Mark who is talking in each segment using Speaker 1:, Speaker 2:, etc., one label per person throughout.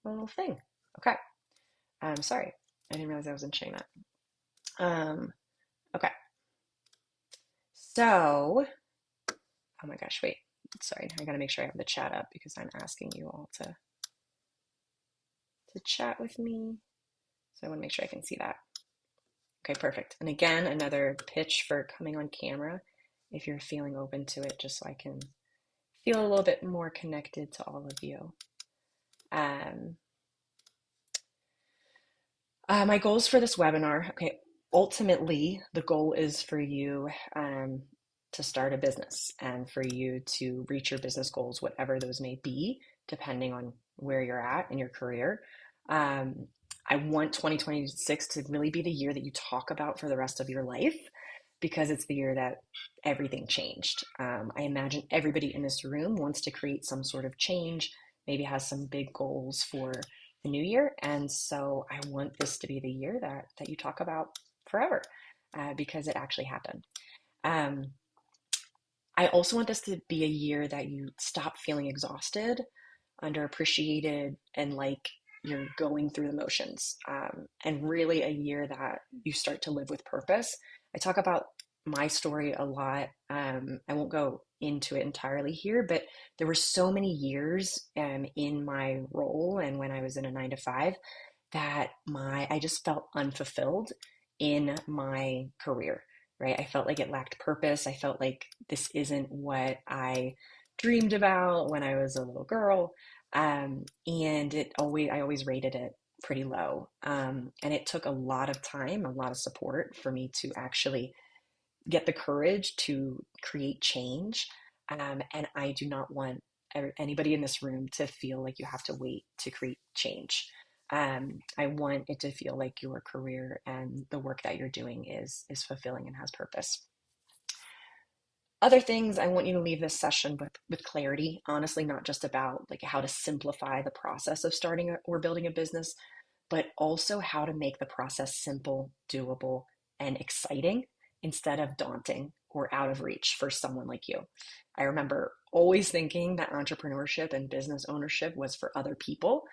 Speaker 1: a little thing. Okay. Sorry. I didn't realize I wasn't sharing that. Okay. So, oh my gosh, wait. Sorry, I gotta make sure I have the chat up because I'm asking you all to chat with me. So I want to make sure I can see that. Okay, perfect. And again, another pitch for coming on camera if you're feeling open to it, just so I can feel a little bit more connected to all of you. Um, my goals for this webinar, okay, ultimately, the goal is for you to start a business and for you to reach your business goals, whatever those may be, depending on where you're at in your career. Um, I want 2026 to really be the year that you talk about for the rest of your life because it's the year that everything changed. I imagine everybody in this room wants to create some sort of change, maybe has some big goals for the new year. And so I want this to be the year that you talk about forever because it actually happened. Um, I also want this to be a year that you stop feeling exhausted, underappreciated, and like you're going through the motions. And really a year that you start to live with purpose. I talk about my story a lot. I won't go into it entirely here, but there were so many years in my role and when I was in a 9 to 5 that I just felt unfulfilled in my career, right? I felt like it lacked purpose. I felt like this isn't what I dreamed about when I was a little girl. And I always rated it pretty low. And it took a lot of time, a lot of support for me to actually get the courage to create change. And I do not want anybody in this room to feel like you have to wait to create change. I want it to feel like your career and the work that you're doing is fulfilling and has purpose. Other things, I want you to leave this session with clarity, honestly, not just about like how to simplify the process of starting or building a business, but also how to make the process simple, doable, and exciting instead of daunting or out of reach for someone like you. I remember always thinking that entrepreneurship and business ownership was for other people,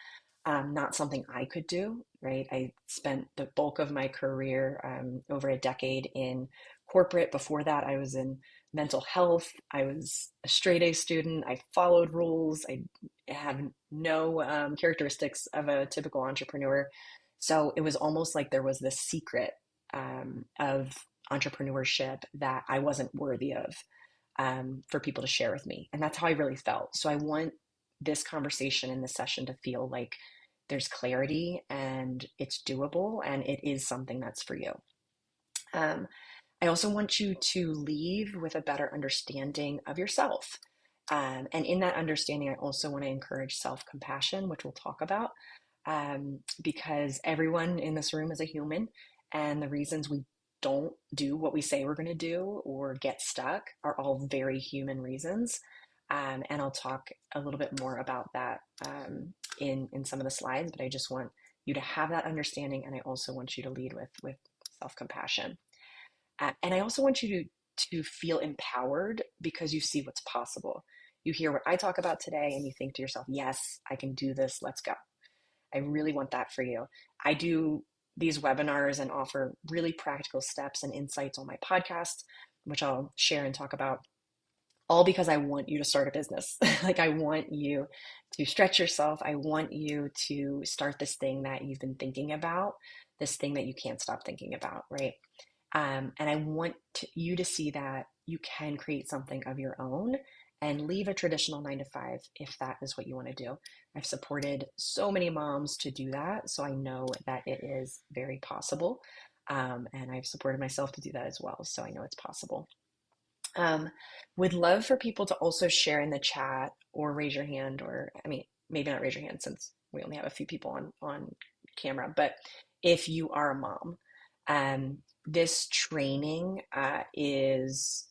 Speaker 1: not something I could do, right? I spent the bulk of my career, over a decade in corporate. Before that, I was in mental health. I was a straight A student. I followed rules. I have no characteristics of a typical entrepreneur. So it was almost like there was this secret of entrepreneurship that I wasn't worthy of for people to share with me. And that's how I really felt. So I want this conversation in this session to feel like there's clarity and it's doable and it is something that's for you. Um, I also want you to leave with a better understanding of yourself. And in that understanding, I also want to encourage self compassion, which we'll talk about, because everyone in this room is a human, and the reasons we don't do what we say we're going to do or get stuck are all very human reasons. And I'll talk a little bit more about that in some of the slides, but I just want you to have that understanding, and I also want you to lead with self compassion. And I also want you to feel empowered because you see what's possible. You hear what I talk about today and you think to yourself, yes, I can do this. Let's go. I really want that for you. I do these webinars and offer really practical steps and insights on my podcast, which I'll share and talk about, all because I want you to start a business. Like, I want you to stretch yourself. I want you to start this thing that you've been thinking about, this thing that you can't stop thinking about, right? And I want you to see that you can create something of your own and leave a traditional 9 to 5 if that is what you want to do. I've supported so many moms to do that, so I know that it is very possible. And I've supported myself to do that as well, so I know it's possible. Would love for people to also share in the chat or raise your hand, or I mean, maybe not raise your hand since we only have a few people on camera, but if you are a mom, this training is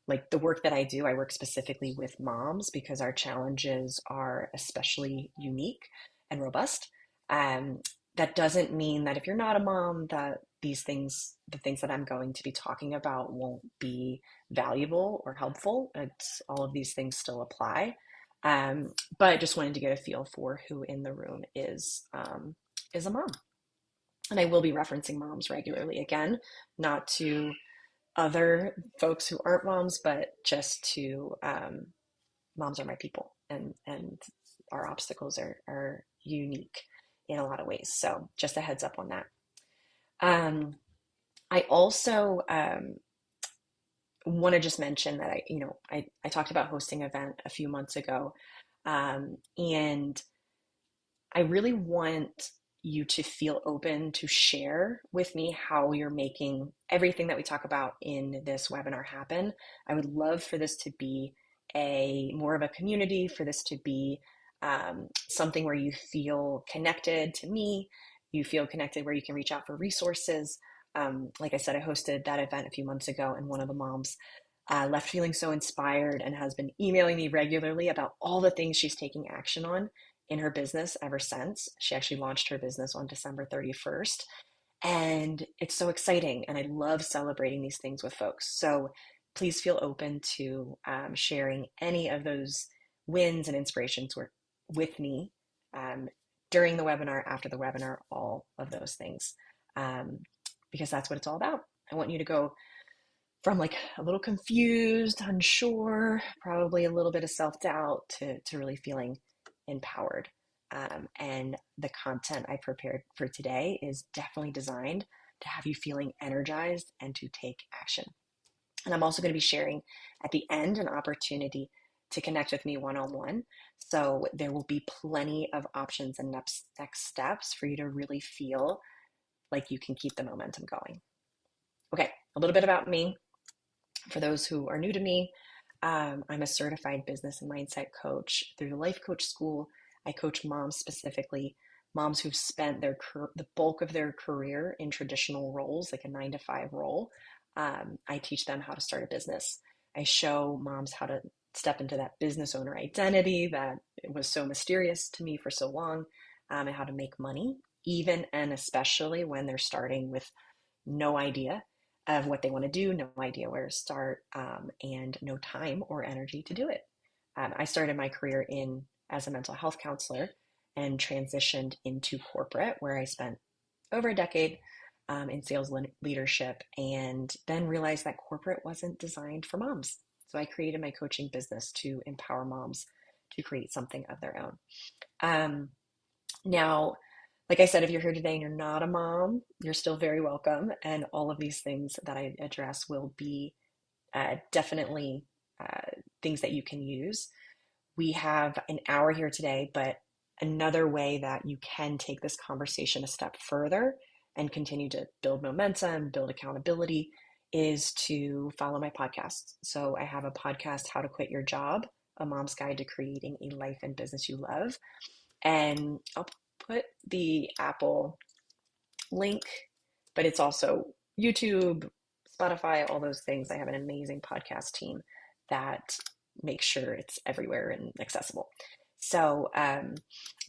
Speaker 1: like the work that I do. I work specifically with moms because our challenges are especially unique and robust. Um, that doesn't mean that if you're not a mom, that these things, the things that I'm going to be talking about, won't be valuable or helpful. It's all of these things still apply. But I just wanted to get a feel for who in the room is a mom. And I will be referencing moms regularly again, not to other folks who aren't moms, but just to moms are my people, and our obstacles are unique in a lot of ways. So just a heads up on that. Um, I also want to just mention that I talked about hosting an event a few months ago, and I really want you to feel open to share with me how you're making everything that we talk about in this webinar happen. I would love for this to be a more of a community, for this to be something where you feel connected to me, you feel connected where you can reach out for resources. Like I said, I hosted that event a few months ago, and one of the moms left feeling so inspired and has been emailing me regularly about all the things she's taking action on in her business ever since. She actually launched her business on December 31st. And it's so exciting. And I love celebrating these things with folks. So please feel open to sharing any of those wins and inspirations with me during the webinar, after the webinar, all of those things. Because that's what it's all about. I want you to go from like a little confused, unsure, probably a little bit of self-doubt to really feeling empowered. And the content I prepared for today is definitely designed to have you feeling energized and to take action. And I'm also going to be sharing at the end an opportunity to connect with me one-on-one. So there will be plenty of options and next steps for you to really feel like you can keep the momentum going. Okay, a little bit about me. For those who are new to me, I'm a certified business and mindset coach through the Life Coach School. I coach moms, specifically moms who've spent the bulk of their career in traditional roles, like a 9-to-5 role. I teach them how to start a business. I show moms how to step into that business owner identity that was so mysterious to me for so long, and how to make money, even and especially when they're starting with no idea of what they want to do, no idea where to start, and no time or energy to do it. I started my career as a mental health counselor and transitioned into corporate, where I spent over a decade in sales leadership, and then realized that corporate wasn't designed for moms. So I created my coaching business to empower moms to create something of their own. Now, like I said, if you're here today and you're not a mom, you're still very welcome. And all of these things that I address will be definitely things that you can use. We have an hour here today, but another way that you can take this conversation a step further and continue to build momentum, build accountability, is to follow my podcast. So I have a podcast, How to Quit Your Job, a mom's guide to creating a life and business you love. And I'll put the Apple link, but it's also YouTube, Spotify, all those things. I have an amazing podcast team that makes sure it's everywhere and accessible. So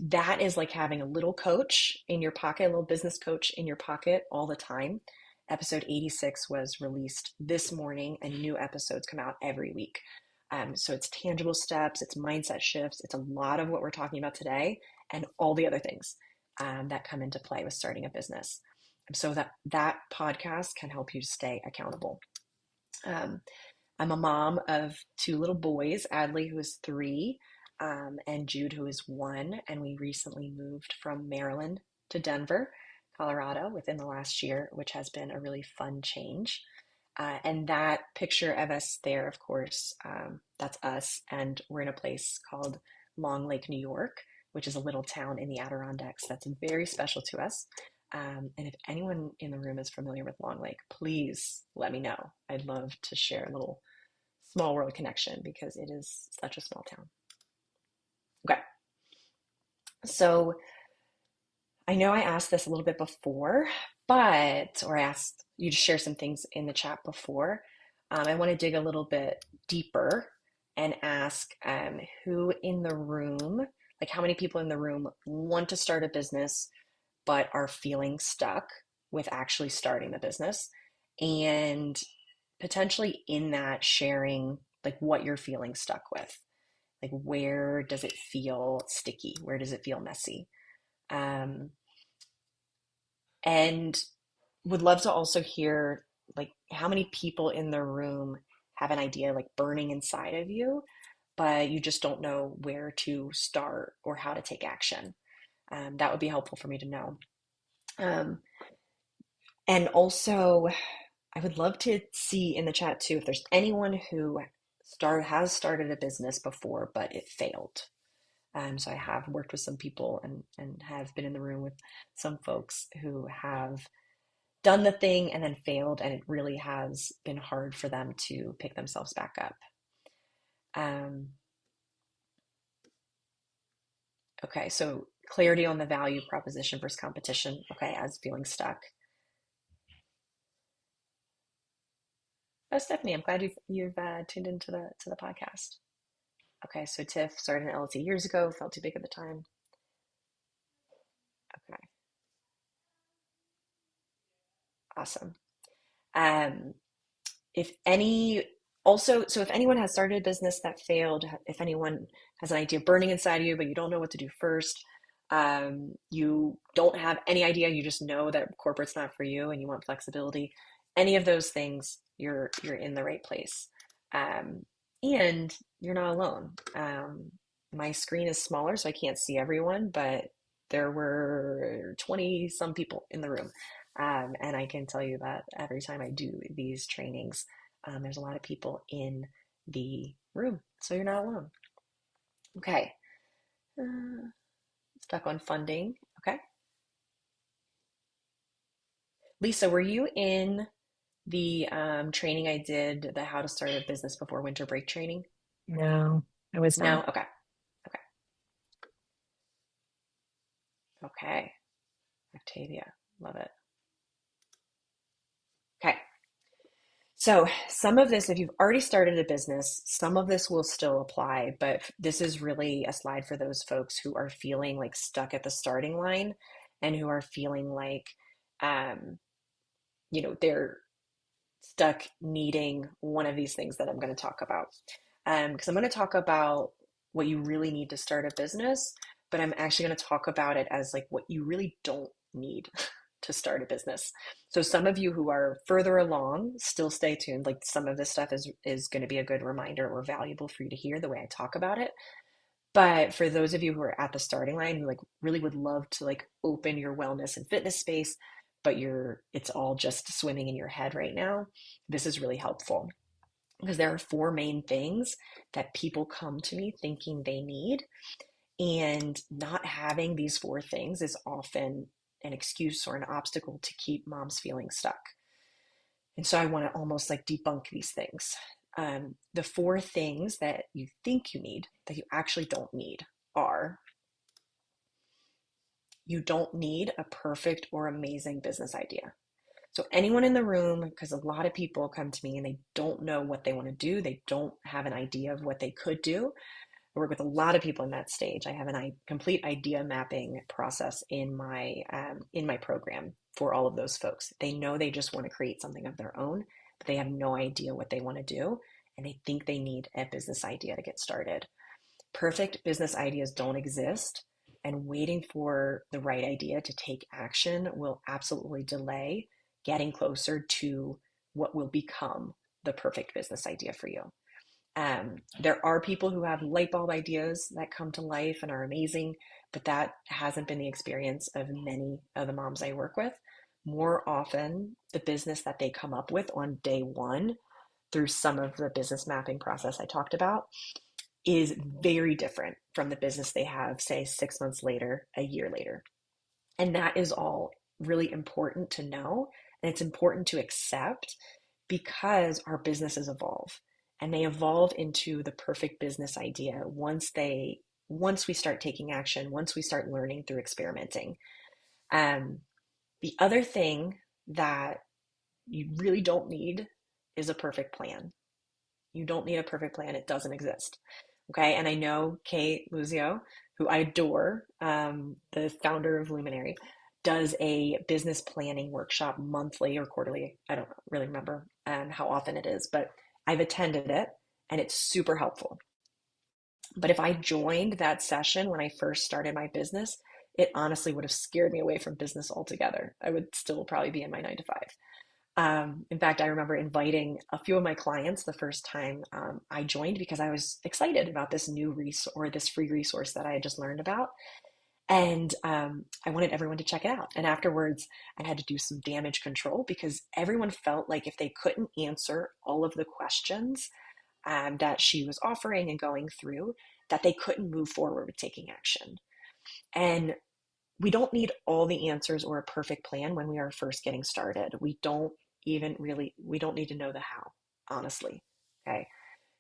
Speaker 1: that is like having a little coach in your pocket, a little business coach in your pocket all the time. Episode 86 was released this morning, and new episodes come out every week. So it's tangible steps, it's mindset shifts, it's a lot of what we're talking about today, and all the other things that come into play with starting a business. So that podcast can help you stay accountable. I'm a mom of 2 little boys, Adley, who is 3, and Jude, who is 1. And we recently moved from Maryland to Denver, Colorado, within the last year, which has been a really fun change. And that picture of us there, of course, that's us. And we're in a place called Long Lake, New York, which is a little town in the Adirondacks that's very special to us. And if anyone in the room is familiar with Long Lake, please let me know. I'd love to share a little small world connection because it is such a small town. Okay. So I know I asked this a little bit before, or I asked you to share some things in the chat before. I want to dig a little bit deeper and ask who in the room, like how many people in the room want to start a business but are feeling stuck with actually starting the business, and potentially in that sharing like what you're feeling stuck with. Like, where does it feel sticky? Where does it feel messy? Um, and would love to also hear like how many people in the room have an idea like burning inside of you, but you just don't know where to start or how to take action. That would be helpful for me to know. Um, and also, I would love to see in the chat too if there's anyone who has started a business before, but it failed. So I have worked with some people and have been in the room with some folks who have done the thing and then failed, and it really has been hard for them to pick themselves back up. Um, okay, so clarity on the value proposition versus competition. Okay, as feeling stuck. Oh, Stephanie, I'm glad you've tuned into the podcast. Okay, so Tiff started an LLC years ago, felt too big at the time. Okay, awesome. Um, if any also so if anyone has started a business that failed, if anyone has an idea burning inside of you but you don't know what to do first, you don't have any idea, you just know that corporate's not for you and you want flexibility, any of those things, you're in the right place. And you're not alone. My screen is smaller so I can't see everyone, but there were 20 some people in the room. And I can tell you that every time I do these trainings, there's a lot of people in the room. So you're not alone. Okay. Uh, Stuck on funding. Okay. Lisa, were you in the training I did, the how to start a business before winter break training?
Speaker 2: No, I was not.
Speaker 1: No? Okay. Okay. Okay. Octavia. Love it. Okay. So, some of this, if you've already started a business, some of this will still apply, but this is really a slide for those folks who are feeling like stuck at the starting line and who are feeling like, um, they're stuck needing one of these things that I'm going to talk about. Because I'm going to talk about what you really need to start a business, but I'm actually going to talk about it as like what you really don't need to start a business. So some of you who are further along, still stay tuned. Like some of this stuff is going to be a good reminder or valuable for you to hear the way I talk about it. But for those of you who are at the starting line, who like really would love to like open your wellness and fitness space, but it's all just swimming in your head right now, this is really helpful because there are four main things that people come to me thinking they need. And not having these four things is often an excuse or an obstacle to keep moms feeling stuck. And so I want to almost like debunk these things. The four things that you think you need that you actually don't need are: you don't need a perfect or amazing business idea. So anyone in the room, because a lot of people come to me and they don't know what they want to do, they don't have an idea of what they could do. I work with a lot of people in that stage. I have a complete idea mapping process in my program for all of those folks. They know they just want to create something of their own, but they have no idea what they want to do, and they think they need a business idea to get started. Perfect business ideas don't exist, and waiting for the right idea to take action will absolutely delay getting closer to what will become the perfect business idea for you. There are people who have light bulb ideas that come to life and are amazing, but that hasn't been the experience of many of the moms I work with. More often, the business that they come up with on day one through some of the business mapping process I talked about is very different from the business they have, say, 6 months later, a year later. And that is all really important to know. And it's important to accept because our businesses evolve and they evolve into the perfect business idea once we start taking action, once we start learning through experimenting. Um, the other thing that you really don't need is a perfect plan. You don't need a perfect plan. It doesn't exist. Okay. And I know Kate Luzio, who I adore, the founder of Luminary, does a business planning workshop monthly or quarterly. I don't really remember how often it is, but I've attended it and it's super helpful. But if I joined that session when I first started my business, it honestly would have scared me away from business altogether. I would still probably be in my 9 to 5. In fact, I remember inviting a few of my clients the first time I joined because I was excited about this new resource or this free resource that I had just learned about. And I wanted everyone to check it out. And afterwards, I had to do some damage control because everyone felt like if they couldn't answer all of the questions that she was offering and going through, that they couldn't move forward with taking action. And we don't need all the answers or a perfect plan when we are first getting started. We don't need to know the how, honestly. Okay.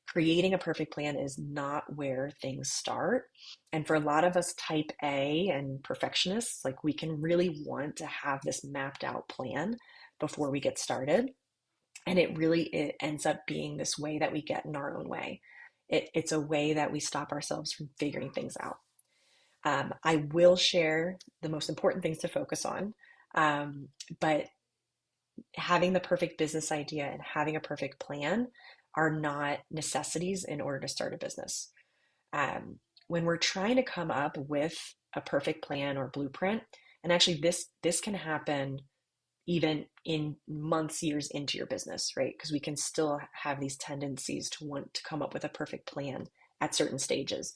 Speaker 1: Creating a perfect plan is not where things start. And for a lot of us type A and perfectionists, like we can really want to have this mapped out plan before we get started. And it ends up being this way that we get in our own way. It's a way that we stop ourselves from figuring things out. I will share the most important things to focus on, but having the perfect business idea and having a perfect plan are not necessities in order to start a business. When we're trying to come up with a perfect plan or blueprint, and actually this can happen even in months, years into your business, right? Because we can still have these tendencies to want to come up with a perfect plan at certain stages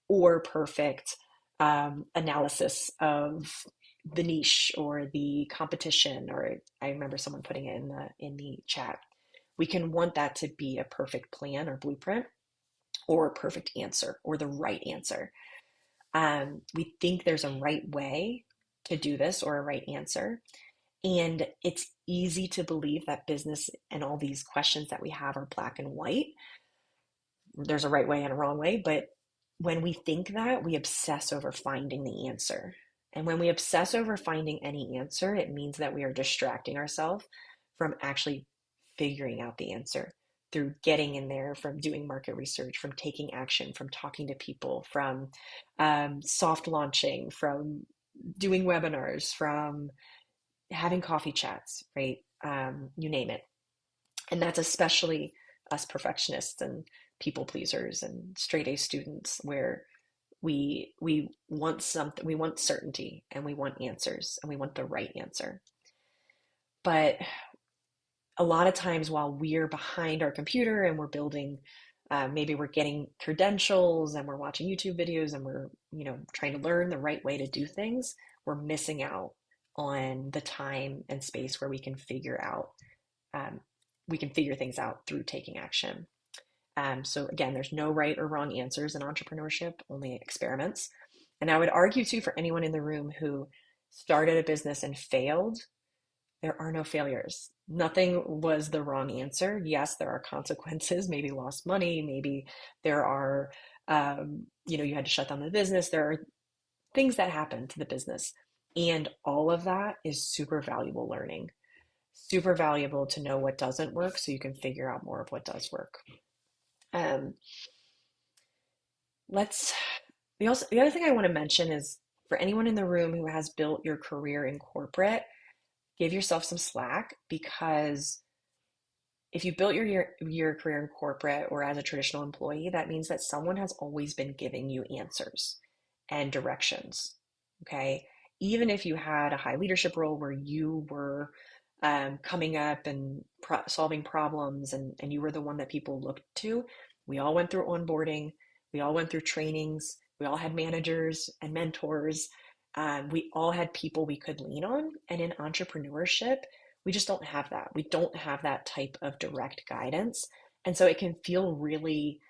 Speaker 1: or perfect analysis of the niche or the competition, or I remember someone putting it in the chat. We can want that to be a perfect plan or blueprint or a perfect answer or the right answer. We think there's a right way to do this or a right answer. And it's easy to believe that business and all these questions that we have are black and white. There's a right way and a wrong way. But when we think that, we obsess over finding the answer. And when we obsess over finding any answer, it means that we are distracting ourselves from actually figuring out the answer through getting in there, from doing market research, from taking action, from talking to people, from soft launching, from doing webinars, from having coffee chats, right? You name it. And that's especially us perfectionists and people pleasers and straight A students where we want something, we want certainty and we want answers and we want the right answer. But a lot of times while we're behind our computer and we're building, maybe we're getting credentials and we're watching YouTube videos and we're, trying to learn the right way to do things, we're missing out on the time and space where um, we can figure things out through taking action. So again, there's no right or wrong answers in entrepreneurship, only experiments. And I would argue too, for anyone in the room who started a business and failed, there are no failures. Nothing was the wrong answer. Yes, there are consequences, maybe lost money, maybe there are, you had to shut down the business. There are things that happen to the business. And all of that is super valuable learning, super valuable to know what doesn't work so you can figure out more of what does work. Um, let's, the other thing I want to mention is for anyone in the room who has built your career in corporate, give yourself some slack because if you built your career in corporate or as a traditional employee, that means that someone has always been giving you answers and directions. Okay. Even if you had a high leadership role where you were coming up and solving problems and you were the one that people looked to, we all went through onboarding, we all went through trainings, we all had managers and mentors. We all had people we could lean on. And in entrepreneurship, we just don't have that. We don't have that type of direct guidance. And so it can feel really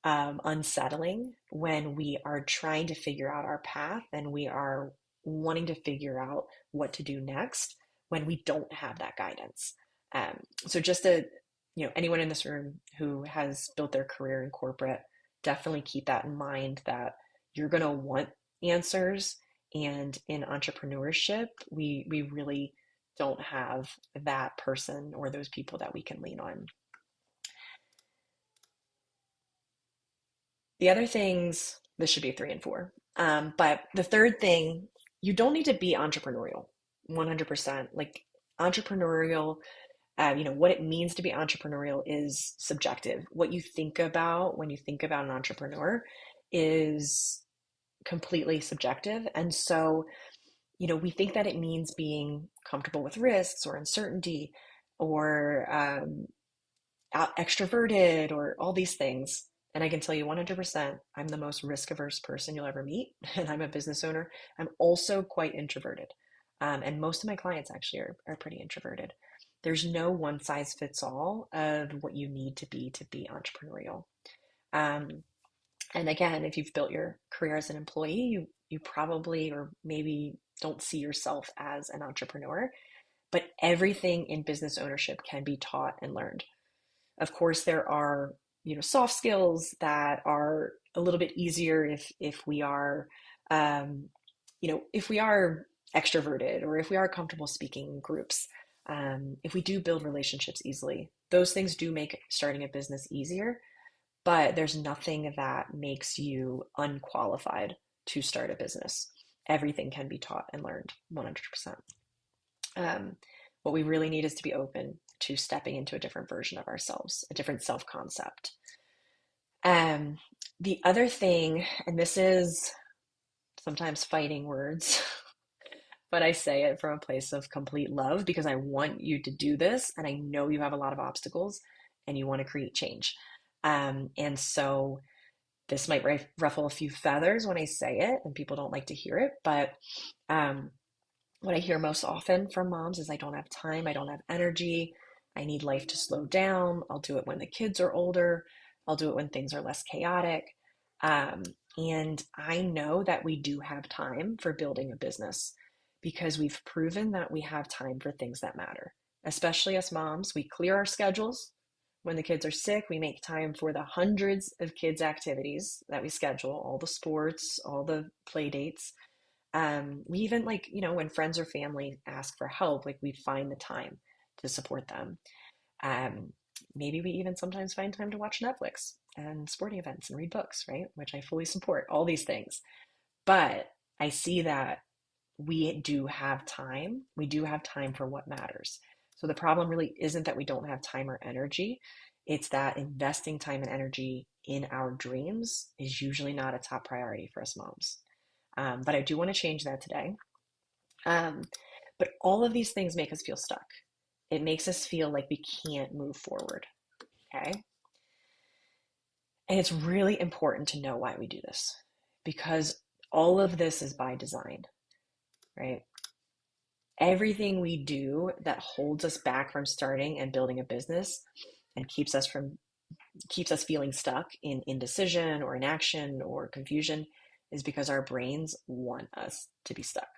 Speaker 1: unsettling when we are trying to figure out our path and we are wanting to figure out what to do next when we don't have that guidance. So just to, anyone in this room who has built their career in corporate, definitely keep that in mind that you're going to want answers. And in entrepreneurship, we really don't have that person or those people that we can lean on. The other things, this should be 3 and 4. But the third thing, you don't need to be entrepreneurial 100%. Like entrepreneurial, what it means to be entrepreneurial is subjective. What you think about when you think about an entrepreneur is completely subjective. And so, we think that it means being comfortable with risks or uncertainty or extroverted or all these things. And I can tell you 100%, I'm the most risk averse person you'll ever meet. And I'm a business owner. I'm also quite introverted. And most of my clients actually are pretty introverted. There's no one size fits all of what you need to be entrepreneurial. Um, and again, if you've built your career as an employee, you probably or maybe don't see yourself as an entrepreneur, but everything in business ownership can be taught and learned. Of course, there are, soft skills that are a little bit easier if we are, um, if we are extroverted or if we are comfortable speaking in groups. If we do build relationships easily, those things do make starting a business easier, but there's nothing that makes you unqualified to start a business. Everything can be taught and learned 100%. Um, what we really need is to be open to stepping into a different version of ourselves, a different self concept. Um, the other thing, and this is sometimes fighting words, but I say it from a place of complete love because I want you to do this, and I know you have a lot of obstacles and you want to create change. And so this might ruffle a few feathers when I say it, and people don't like to hear it, but um, what I hear most often from moms is I don't have time, I don't have energy, I need life to slow down. I'll do it when the kids are older, I'll do it when things are less chaotic. Um, and I know that we do have time for building a business because we've proven that we have time for things that matter. Especially us moms, we clear our schedules. When the kids are sick, we make time for the hundreds of kids' activities that we schedule, all the sports, all the play dates. We even like, when friends or family ask for help, like we find the time to support them. Um, Maybe we even sometimes find time to watch Netflix and sporting events and read books, right? Which I fully support, all these things. But I see that we do have time. We do have time for what matters. So the problem really isn't that we don't have time or energy. It's that investing time and energy in our dreams is usually not a top priority for us moms. But I do want to change that today. Um, but all of these things make us feel stuck. It makes us feel like we can't move forward. Okay. And it's really important to know why we do this because all of this is by design, right? Everything we do that holds us back from starting and building a business and keeps us feeling stuck in indecision or inaction or confusion is because our brains want us to be stuck,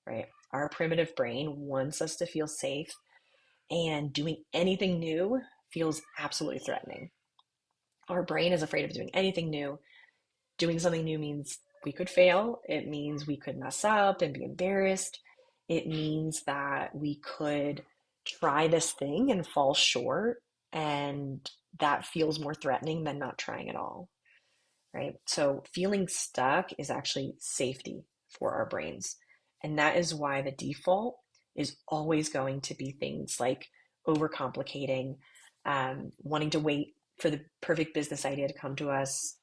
Speaker 1: right? Our primitive brain wants us to feel safe, and doing anything new feels absolutely threatening. Our brain is afraid of doing anything new. Doing something new means we could fail, it means we could mess up and be embarrassed, it means that we could try this thing and fall short, and that feels more threatening than not trying at all, right? So feeling stuck is actually safety for our brains. And that is why the default is always going to be things like overcomplicating, wanting to wait for the perfect business idea to come to us.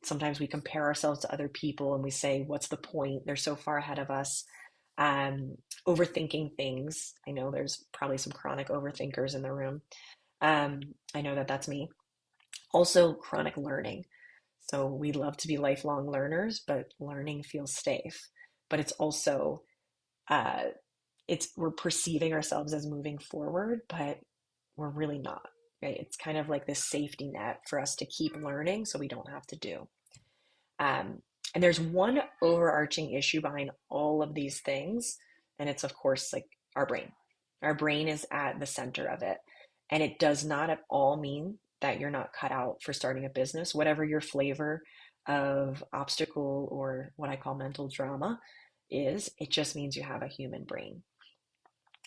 Speaker 1: Sometimes we compare ourselves to other people and we say, what's the point? They're so far ahead of us. Um, Overthinking things. I know there's probably some chronic overthinkers in the room. I know that that's me. Also, chronic learning. So we love to be lifelong learners, but learning feels safe. But it's also uh, we're perceiving ourselves as moving forward, but we're really not. Right? It's kind of like this safety net for us to keep learning, so we don't have to do. Um, and there's one overarching issue behind all of these things, and it's of course like our brain. Our brain is at the center of it, and it does not at all mean that you're not cut out for starting a business, whatever your flavor of obstacle or what I call mental drama is. It just means you have a human brain.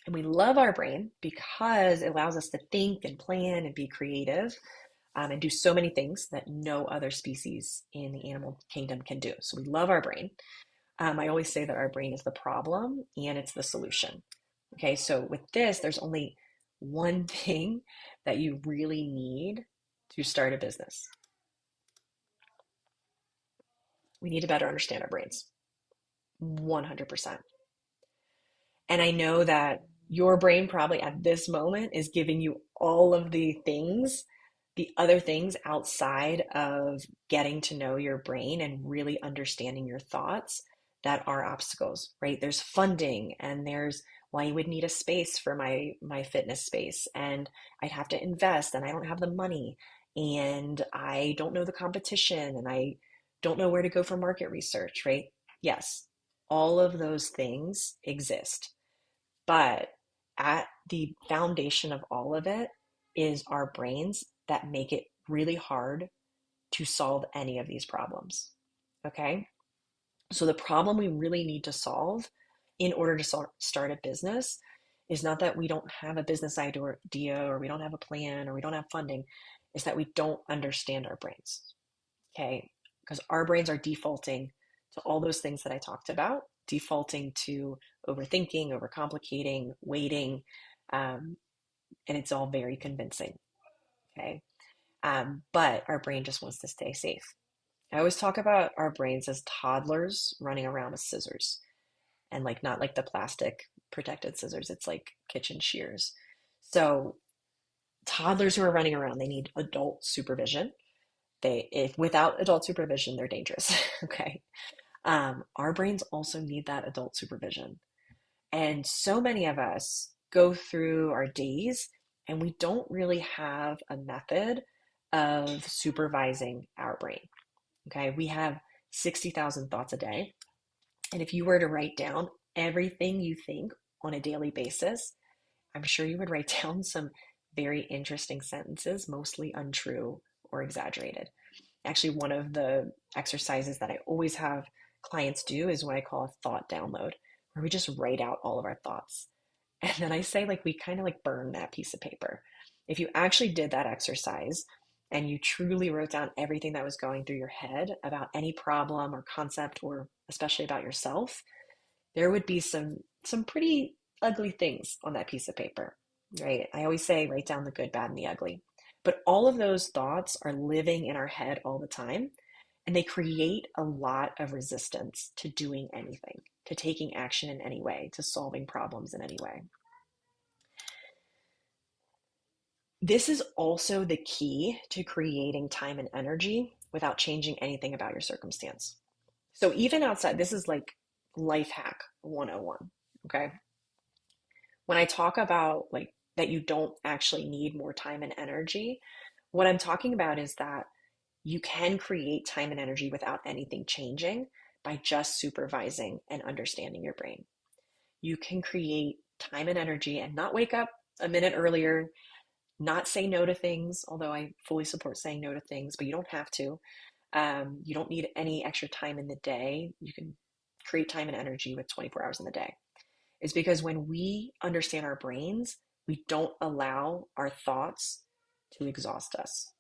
Speaker 1: And we love our brain because it allows us to think and plan and be creative, and do so many things that no other species in the animal kingdom can do. So we love our brain. I always say that our brain is the problem and it's the solution. Okay, so with this, there's only one thing that you really need to start a business. We need to better understand our brains. 100%. And I know that your brain probably at this moment is giving you all of the things, the other things outside of getting to know your brain and really understanding your thoughts that are obstacles, right? There's funding and there's why you would need a space for my fitness space and I'd have to invest and I don't have the money and I don't know the competition and I don't know where to go for market research, right? Yes, all of those things exist. But at the foundation of all of it is our brains that make it really hard to solve any of these problems. Okay? So the problem we really need to solve in order to start a business is not that we don't have a business idea or we don't have a plan or we don't have funding, is that we don't understand our brains. Okay? Because our brains are defaulting to all those things that I talked about, defaulting to overthinking, overcomplicating, waiting, um, and it's all very convincing. Okay. But our brain just wants to stay safe. I always talk about our brains as toddlers running around with scissors and like not like the plastic protected scissors, it's like kitchen shears. So, toddlers who are running around, they need adult supervision. If without adult supervision, they're dangerous. Okay. Our brains also need that adult supervision. And so many of us go through our days and we don't really have a method of supervising our brain. Okay. We have 60,000 thoughts a day. And if you were to write down everything you think on a daily basis, I'm sure you would write down some very interesting sentences, mostly untrue or exaggerated. Actually, one of the exercises that I always have clients do is what I call a thought download, where we just write out all of our thoughts. And then I say, like, we kind of like burn that piece of paper. If you actually did that exercise and you truly wrote down everything that was going through your head about any problem or concept, or especially about yourself, there would be some pretty ugly things on that piece of paper, right? I always say write down the good, bad, and the ugly. But all of those thoughts are living in our head all the time, and they create a lot of resistance to doing anything, to taking action in any way, to solving problems in any way. This is also the key to creating time and energy without changing anything about your circumstance. So even outside, this is like life hack 101. Okay. When I talk about like that you don't actually need more time and energy, what I'm talking about is that you can create time and energy without anything changing by just supervising and understanding your brain. You can create time and energy and not wake up a minute earlier, not say no to things, although I fully support saying no to things, but you don't have to. You don't need any extra time in the day. You can create time and energy with 24 hours in the day. Is because when we understand our brains, we don't allow our thoughts to exhaust us.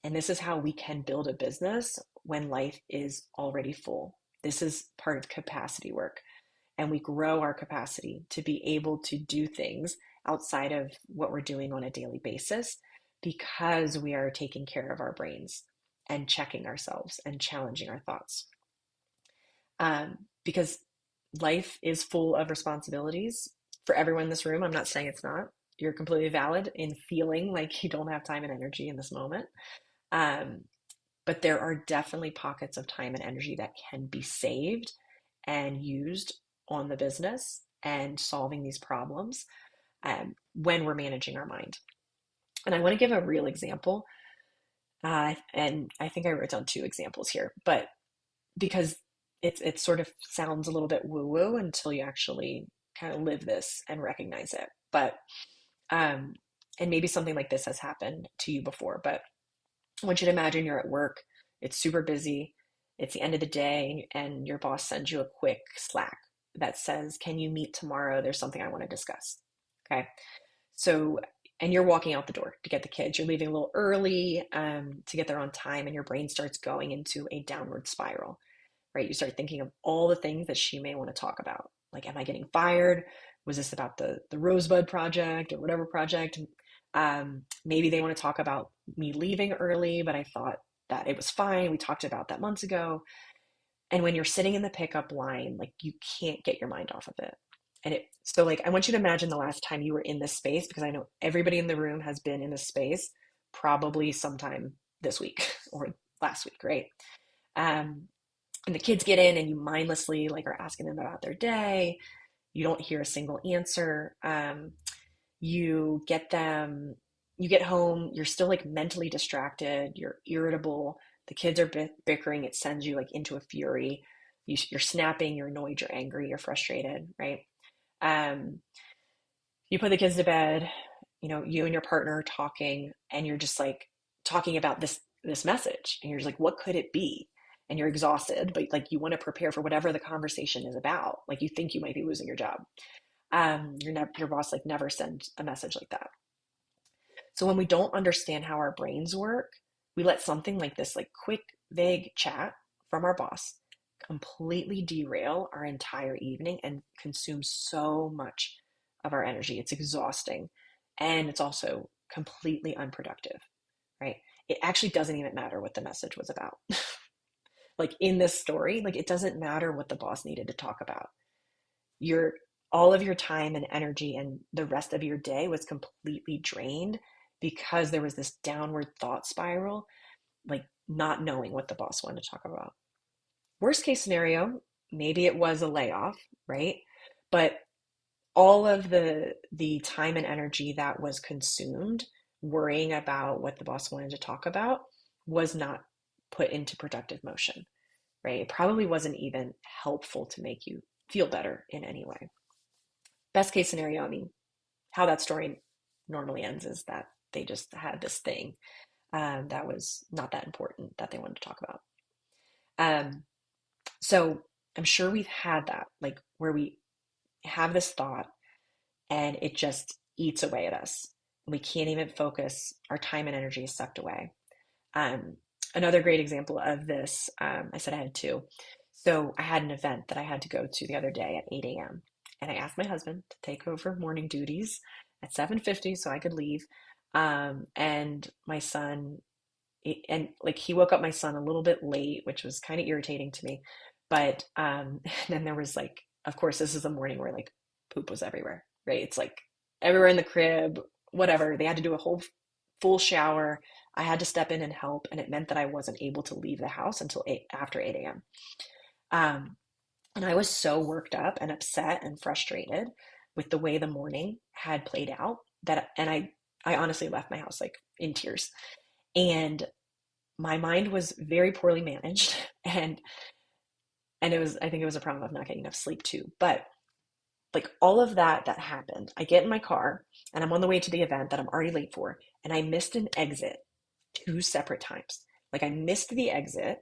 Speaker 1: And this is how we can build a business when life is already full. This is part of capacity work. And we grow our capacity to be able to do things outside of what we're doing on a daily basis because we are taking care of our brains and checking ourselves and challenging our thoughts. Because life is full of responsibilities for everyone in this room. I'm not saying it's not. You're completely valid in feeling like you don't have time and energy in this moment. Um, but there are definitely pockets of time and energy that can be saved and used on the business and solving these problems when we're managing our mind. And I want to give a real example. And I think I wrote down two examples here, but because it sort of sounds a little bit woo woo until you actually kind of live this and recognize it. But um, and maybe something like this has happened to you before. But I want you to imagine you're at work. It's super busy. It's the end of the day, and your boss sends you a quick Slack that says, "Can you meet tomorrow? There's something I want to discuss." Okay. So, and you're walking out the door to get the kids. You're leaving a little early to get there on time, and your brain starts going into a downward spiral, right? You start thinking of all the things that she may want to talk about. Like, am I getting fired? Was this about the Rosebud project or whatever project? Maybe they want to talk about me leaving early, but I thought that it was fine. We talked about that months ago. And when you're sitting in the pickup line, like you can't get your mind off of it. And so like, I want you to imagine the last time you were in this space, because I know everybody in the room has been in this space probably sometime this week or last week, right? Um, and the kids get in and you mindlessly like are asking them about their day. You don't hear a single answer. You get them, you get home, you're still like mentally distracted, you're irritable, the kids are bickering, it sends you like into a fury. You're snapping, you're annoyed, you're angry, you're frustrated, right? Um, you put the kids to bed, you and your partner are talking, and you're just like talking about this message, and you're just like, what could it be? And you're exhausted, but like you want to prepare for whatever the conversation is about. Like you think you might be losing your job. Your boss like never sends a message like that. So when we don't understand how our brains work, we let something like this, like quick, vague chat from our boss, completely derail our entire evening and consume so much of our energy. It's exhausting. And it's also completely unproductive, right? It actually doesn't even matter what the message was about. Like in this story, like it doesn't matter what the boss needed to talk about. Your All of your time and energy and the rest of your day was completely drained because there was this downward thought spiral, like not knowing what the boss wanted to talk about. Worst case scenario, maybe it was a layoff, right? But all of the time and energy that was consumed worrying about what the boss wanted to talk about was not put into productive motion, right? It probably wasn't even helpful to make you feel better in any way. Best case scenario, I mean, how that story normally ends is that they just had this thing that was not that important that they wanted to talk about. Um, so I'm sure we've had that, like where we have this thought and it just eats away at us. We can't even focus. Our time and energy is sucked away. Um, Another great example of this, I said I had two. So I had an event that I had to go to the other day at 8 a.m. And I asked my husband to take over morning duties at 7:50 so I could leave. And my son, and like he woke up my son a little bit late, which was kind of irritating to me. But then there was like, of course, this is a morning where like poop was everywhere, right? It's like everywhere in the crib, whatever. They had to do a whole full shower. I had to step in and help, and it meant that I wasn't able to leave the house until after 8 a.m. Um, and I was so worked up and upset and frustrated with the way the morning had played out that, and I honestly left my house like in tears. And my mind was very poorly managed, and I think it was a problem of not getting enough sleep too. But like all of that happened, I get in my car and I'm on the way to the event that I'm already late for, and I missed an exit two separate times. Like I missed the exit,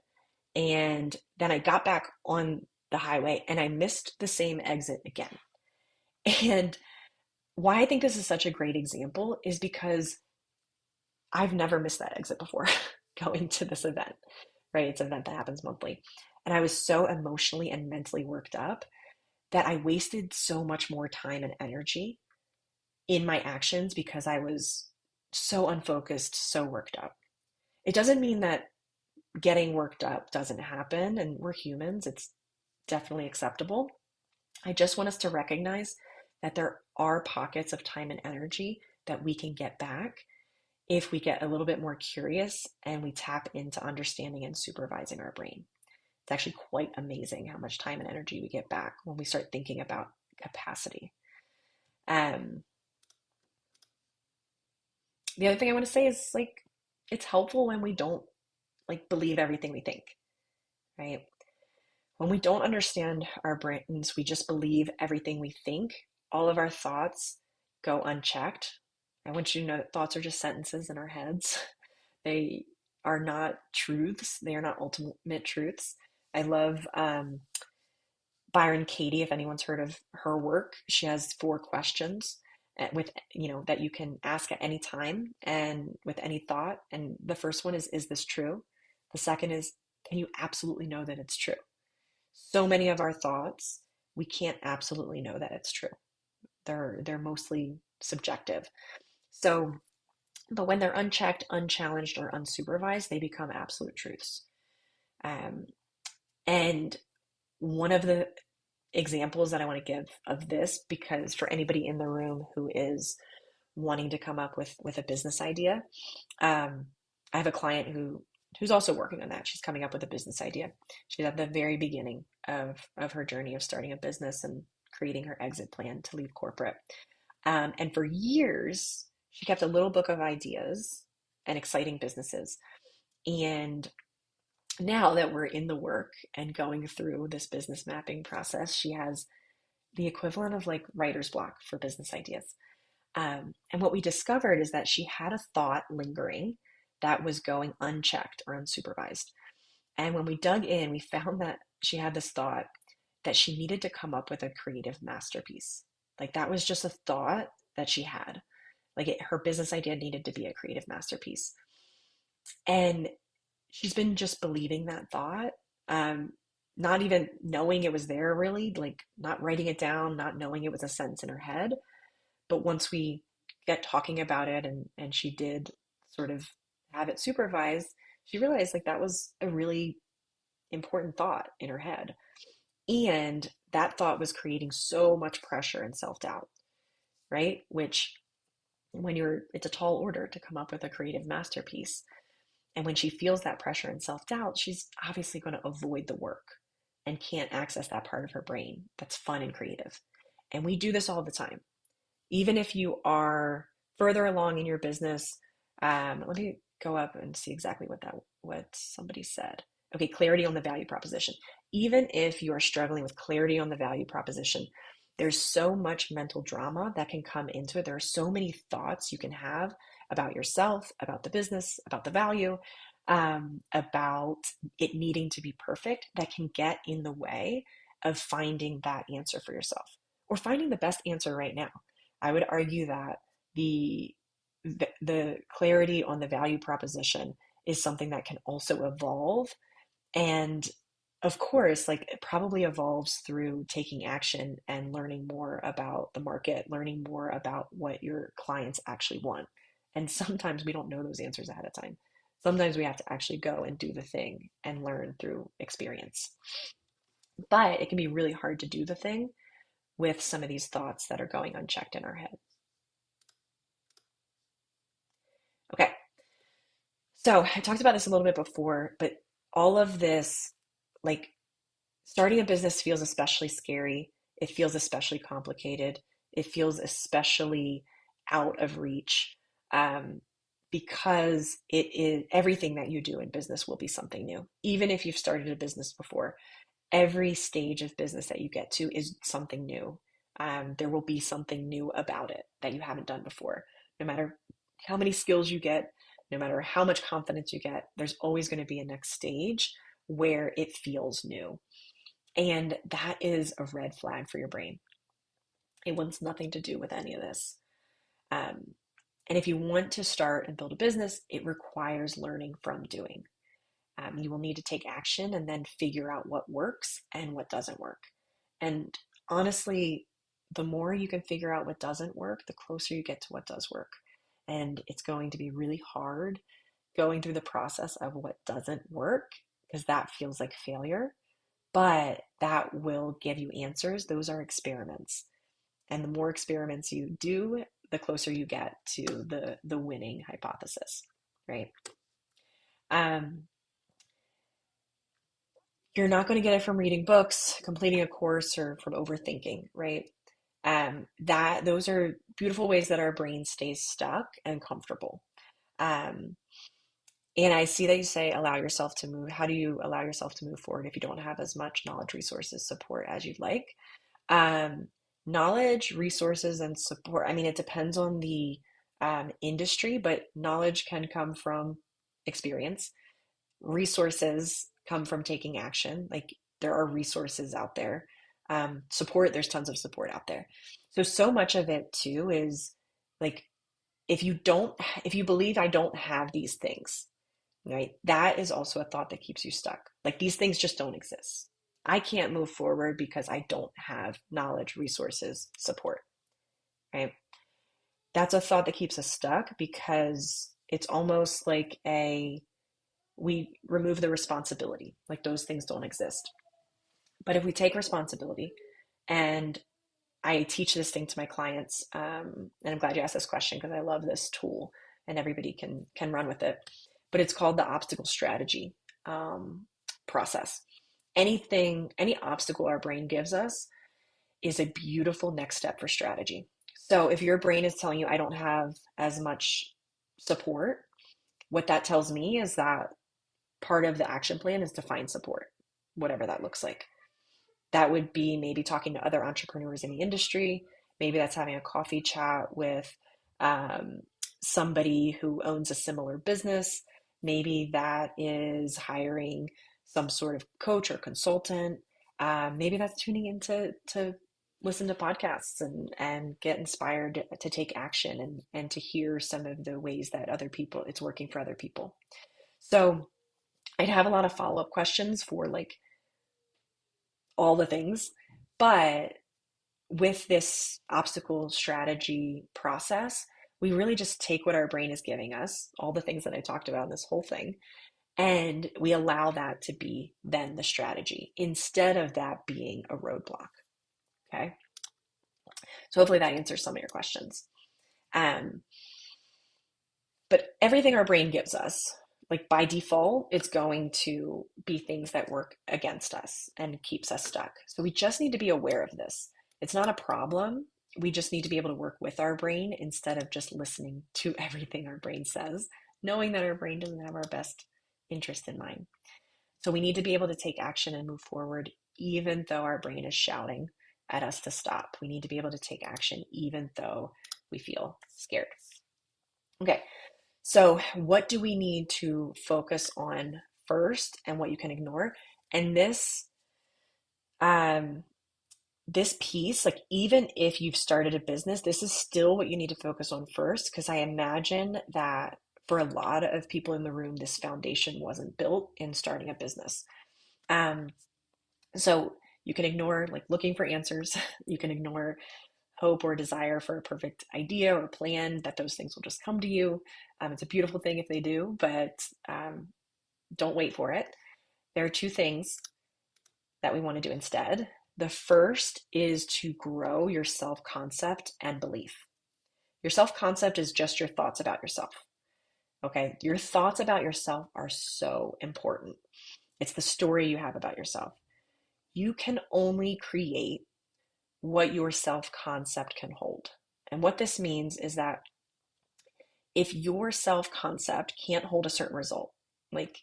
Speaker 1: and then I got back on the highway and I missed the same exit again. And why I think this is such a great example is because I've never missed that exit before going to this event, right? It's an event that happens monthly. And I was so emotionally and mentally worked up that I wasted so much more time and energy in my actions because I was so unfocused, so worked up. It doesn't mean that getting worked up doesn't happen, and we're humans. It's definitely acceptable. I just want us to recognize that there are pockets of time and energy that we can get back if we get a little bit more curious and we tap into understanding and supervising our brain. It's actually quite amazing how much time and energy we get back when we start thinking about capacity. Um, the other thing I want to say is like, it's helpful when we don't like believe everything we think, right? When we don't understand our brains, we just believe everything we think. All of our thoughts go unchecked. I want you to know that thoughts are just sentences in our heads. They are not truths. They are not ultimate truths. I love Byron Katie, if anyone's heard of her work. She has four questions with that you can ask at any time and with any thought. And the first one is this true? The second is, can you absolutely know that it's true? So many of our thoughts, we can't absolutely know that it's true. They're mostly subjective. So, but when they're unchecked, unchallenged, or unsupervised, they become absolute truths. Um, And one of the examples that I want to give of this, because for anybody in the room who is wanting to come up with a business idea, um, I have a client who's also working on that. She's coming up with a business idea. She's at the very beginning of her journey of starting a business and creating her exit plan to leave corporate. And for years, she kept a little book of ideas and exciting businesses. And now that we're in the work and going through this business mapping process, she has the equivalent of like writer's block for business ideas. And what we discovered is that she had a thought lingering that was going unchecked or unsupervised. And when we dug in, we found that she had this thought that she needed to come up with a creative masterpiece. Like that was just a thought that she had. Her business idea needed to be a creative masterpiece. And she's been just believing that thought, um, not even knowing it was there really, like not writing it down, not knowing it was a sentence in her head. But once we get talking about it and she did sort of have it supervised, she realized like that was a really important thought in her head. And that thought was creating so much pressure and self-doubt, right? Which it's a tall order to come up with a creative masterpiece. And when she feels that pressure and self-doubt, she's obviously going to avoid the work and can't access that part of her brain that's fun and creative. And we do this all the time. Even if you are further along in your business, let me go up and see exactly what somebody said. Okay, clarity on the value proposition. Even if you are struggling with clarity on the value proposition, there's so much mental drama that can come into it. There are so many thoughts you can have about yourself, about the business, about the value, about it needing to be perfect that can get in the way of finding that answer for yourself or finding the best answer right now. I would argue that the clarity on the value proposition is something that can also evolve. And of course, like it probably evolves through taking action and learning more about the market, learning more about what your clients actually want. And sometimes we don't know those answers ahead of time. Sometimes we have to actually go and do the thing and learn through experience. But it can be really hard to do the thing with some of these thoughts that are going unchecked in our head. Okay, so I talked about this a little bit before, but all of this, like starting a business feels especially scary. It feels especially complicated. It feels especially out of reach, um, because it is everything that you do in business will be something new. Even if you've started a business before, every stage of business that you get to is something new. There will be something new about it that you haven't done before. No matter how many skills you get, no matter how much confidence you get, there's always going to be a next stage where it feels new. And that is a red flag for your brain. It wants nothing to do with any of this. Um, and if you want to start and build a business, it requires learning from doing. You will need to take action and then figure out what works and what doesn't work. And honestly, the more you can figure out what doesn't work, the closer you get to what does work. And it's going to be really hard going through the process of what doesn't work because that feels like failure, but that will give you answers. Those are experiments. And the more experiments you do, the closer you get to the winning hypothesis, right? Um, you're not going to get it from reading books, completing a course, or from overthinking, right? That those are beautiful ways that our brain stays stuck and comfortable. Um, and I see that you say allow yourself to move. How do you allow yourself to move forward if you don't have as much knowledge, resources, support as you'd like? Um, Knowledge, resources, and support. I mean, it depends on the industry, but knowledge can come from experience. Resources come from taking action. Like there are resources out there. Support, there's tons of support out there. So much of it too is like if you believe I don't have these things, right? That is also a thought that keeps you stuck. Like these things just don't exist. I can't move forward because I don't have knowledge, resources, support, right? That's a thought that keeps us stuck because it's almost like a we remove the responsibility. Like those things don't exist. But if we take responsibility, and I teach this thing to my clients, and I'm glad you asked this question because I love this tool and everybody can run with it. But it's called the obstacle strategy process. Any obstacle our brain gives us is a beautiful next step for strategy. So if your brain is telling you, I don't have as much support, what that tells me is that part of the action plan is to find support, whatever that looks like. That would be maybe talking to other entrepreneurs in the industry. Maybe that's having a coffee chat with um, somebody who owns a similar business. Maybe that is hiring some sort of coach or consultant. Maybe that's tuning in to listen to podcasts and get inspired to take action and to hear some of the ways that other people, it's working for other people. So I'd have a lot of follow-up questions for like all the things, but with this obstacle strategy process, we really just take what our brain is giving us, all the things that I talked about in this whole thing, and we allow that to be then the strategy instead of that being a roadblock. Okay. So hopefully that answers some of your questions. Um, but everything our brain gives us, like by default, it's going to be things that work against us and keeps us stuck. So we just need to be aware of this. It's not a problem. We just need to be able to work with our brain instead of just listening to everything our brain says, knowing that our brain doesn't have our best interest in mind. So we need to be able to take action and move forward, even though our brain is shouting at us to stop. We need to be able to take action, even though we feel scared. Okay, so what do we need to focus on first and what you can ignore? And um, this piece, like even if you've started a business, this is still what you need to focus on first, because I imagine that for a lot of people in the room, this foundation wasn't built in starting a business. Um, so you can ignore like looking for answers. You can ignore hope or desire for a perfect idea or plan, that those things will just come to you. It's a beautiful thing if they do, but don't wait for it. There are two things that we want to do instead. The first is to grow your self concept and belief. Your self concept is just your thoughts about yourself. Okay. Your thoughts about yourself are so important. It's the story you have about yourself. You can only create what your self concept can hold. And what this means is that if your self concept can't hold a certain result, like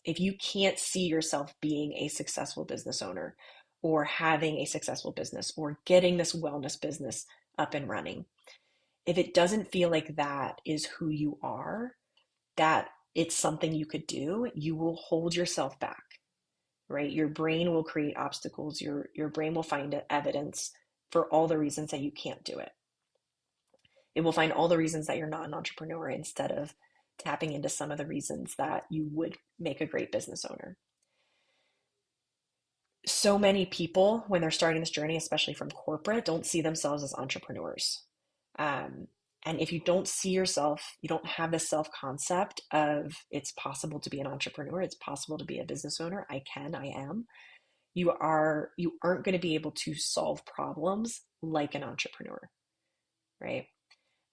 Speaker 1: if you can't see yourself being a successful business owner or having a successful business or getting this wellness business up and running, if it doesn't feel like that is who you are, that it's something you could do, you will hold yourself back, right? Your brain will create obstacles. Your brain will find evidence for all the reasons that you can't do it. It will find all the reasons that you're not an entrepreneur instead of tapping into some of the reasons that you would make a great business owner. So many people, when they're starting this journey, especially from corporate, don't see themselves as entrepreneurs. Um, and if you don't see yourself, you don't have this self concept of it's possible to be an entrepreneur, it's possible to be a business owner. I am. You aren't going to be able to solve problems like an entrepreneur, right?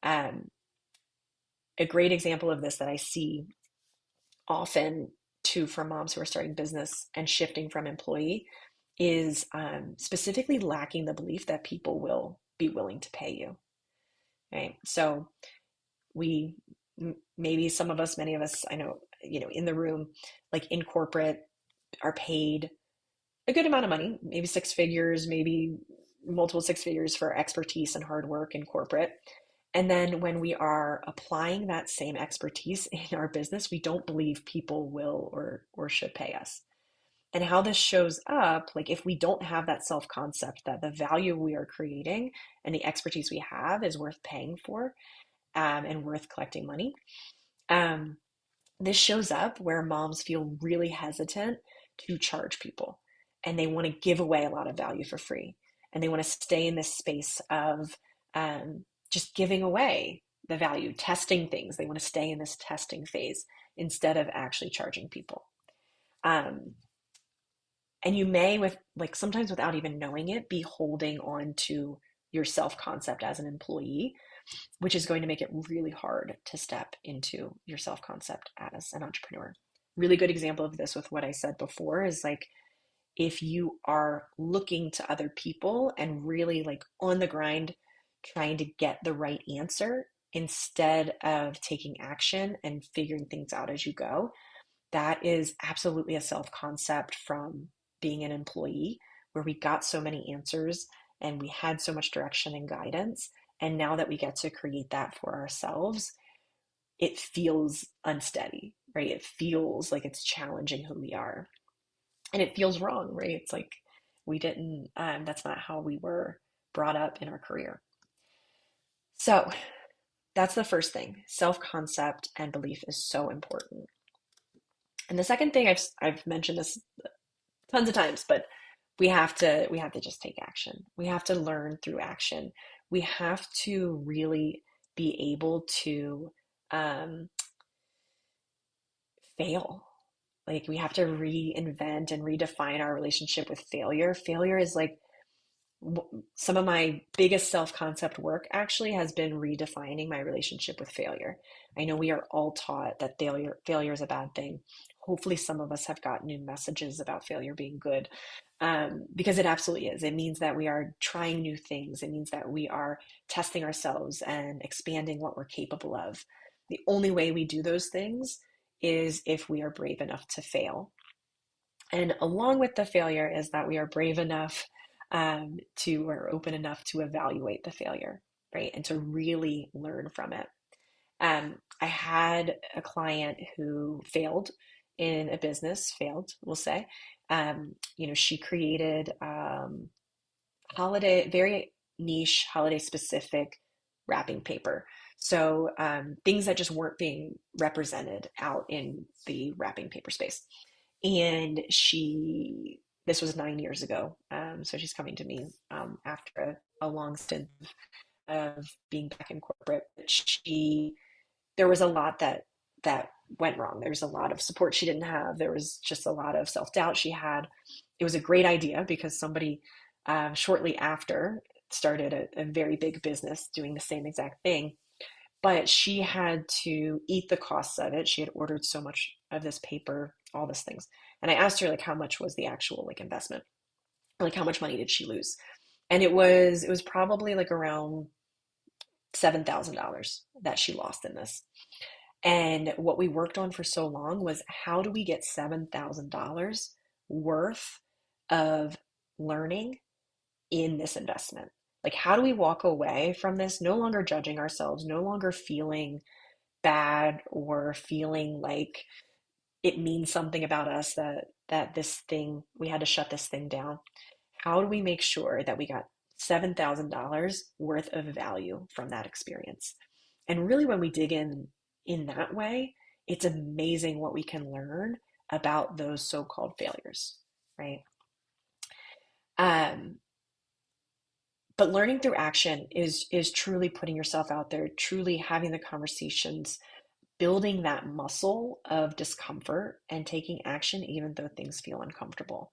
Speaker 1: Um, a great example of this that I see often too from moms who are starting business and shifting from employee is specifically lacking the belief that people will be willing to pay you, right? So we, maybe some of us, many of us, I know, in the room, like in corporate, are paid a good amount of money, maybe six figures, maybe multiple six figures for expertise and hard work in corporate. And then when we are applying that same expertise in our business, we don't believe people will or should pay us. And how this shows up, like if we don't have that self concept that the value we are creating and the expertise we have is worth paying for, and worth collecting money, um, this shows up where moms feel really hesitant to charge people, and they want to give away a lot of value for free, and they want to stay in this space of just giving away the value, testing things. They want to stay in this testing phase instead of actually charging people. Um, and you may, with like sometimes without even knowing it, be holding on to your self concept as an employee, which is going to make it really hard to step into your self concept as an entrepreneur. Really good example of this with what I said before is like if you are looking to other people and really like on the grind trying to get the right answer instead of taking action and figuring things out as you go, that is absolutely a self concept from being an employee where we got so many answers and we had so much direction and guidance. And now that we get to create that for ourselves, it feels unsteady, right? It feels like it's challenging who we are. And it feels wrong, right? It's like we didn't, that's not how we were brought up in our career. So that's the first thing. Self concept and belief is so important. And the second thing, I've mentioned this tons of times, but we have to just take action. We have to learn through action. We have to really be able to um, fail. Like we have to reinvent and redefine our relationship with failure. Failure is like some of my biggest self-concept work actually has been redefining my relationship with failure. I know we are all taught that failure is a bad thing. Hopefully some of us have got new messages about failure being good, because it absolutely is. It means that we are trying new things. It means that we are testing ourselves and expanding what we're capable of. The only way we do those things is if we are brave enough to fail. And along with the failure is that we are brave enough to, or open enough to evaluate the failure, right? And to really learn from it. I had a client who failed in a business, failed, we'll say. She created very niche, holiday specific wrapping paper. So things that just weren't being represented out in the wrapping paper space. And this was 9 years ago. So she's coming to me after a long stint of being back in corporate. There was a lot that went wrong. There was a lot of support she didn't have. There was just a lot of self doubt she had. It was a great idea because somebody shortly after started a very big business doing the same exact thing, but she had to eat the costs of it. She had ordered so much of this paper, all these things. And I asked her like how much was the actual like investment? Like how much money did she lose? And it was probably like around $7,000 that she lost in this. And what we worked on for so long was how do we get $7,000 worth of learning in this investment? Like, how do we walk away from this no longer judging ourselves, no longer feeling bad or feeling like it means something about us that this thing we had to shut this thing down? How do we make sure that we got $7,000 worth of value from that experience? And really, when we dig in that way, it's amazing what we can learn about those so-called failures, right? Um, but learning through action is truly putting yourself out there, truly having the conversations, building that muscle of discomfort and taking action even though things feel uncomfortable.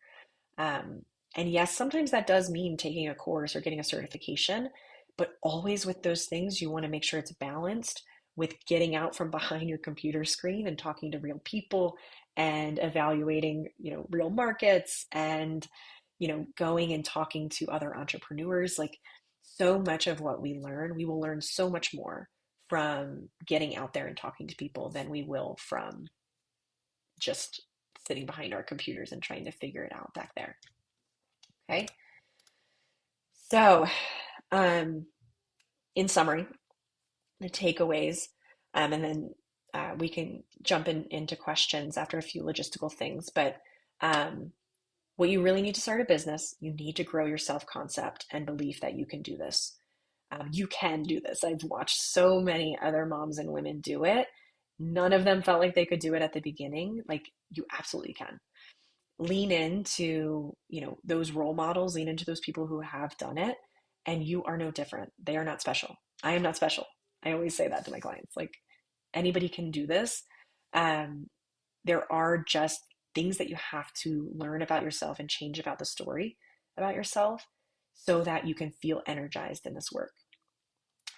Speaker 1: Um, and yes, sometimes that does mean taking a course or getting a certification, but always with those things, you want to make sure it's balanced with getting out from behind your computer screen and talking to real people and evaluating, real markets and, going and talking to other entrepreneurs. Like so much of what we will learn so much more from getting out there and talking to people than we will from just sitting behind our computers and trying to figure it out back there. Okay. So, um, in summary, the takeaways, and then we can jump into questions after a few logistical things. But um, what you really need to start a business, you need to grow your self concept and belief that you can do this. You can do this. I've watched so many other moms and women do it. None of them felt like they could do it at the beginning. Like you absolutely can. Lean into, those role models, lean into those people who have done it, and you are no different. They are not special. I am not special. I always say that to my clients. Like, anybody can do this. Um, there are just things that you have to learn about yourself and change about the story about yourself so that you can feel energized in this work.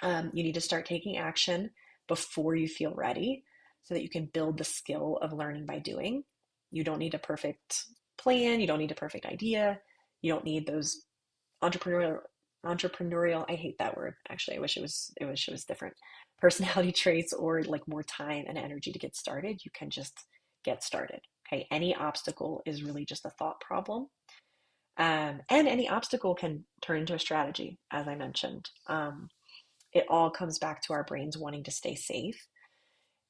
Speaker 1: You need to start taking action before you feel ready so that you can build the skill of learning by doing. You don't need a perfect plan, you don't need a perfect idea, you don't need those entrepreneurial, I hate that word actually. I wish it was different. Personality traits or like more time and energy to get started. You can just get started. Okay. Any obstacle is really just a thought problem. And any obstacle can turn into a strategy, as I mentioned. It all comes back to our brains wanting to stay safe.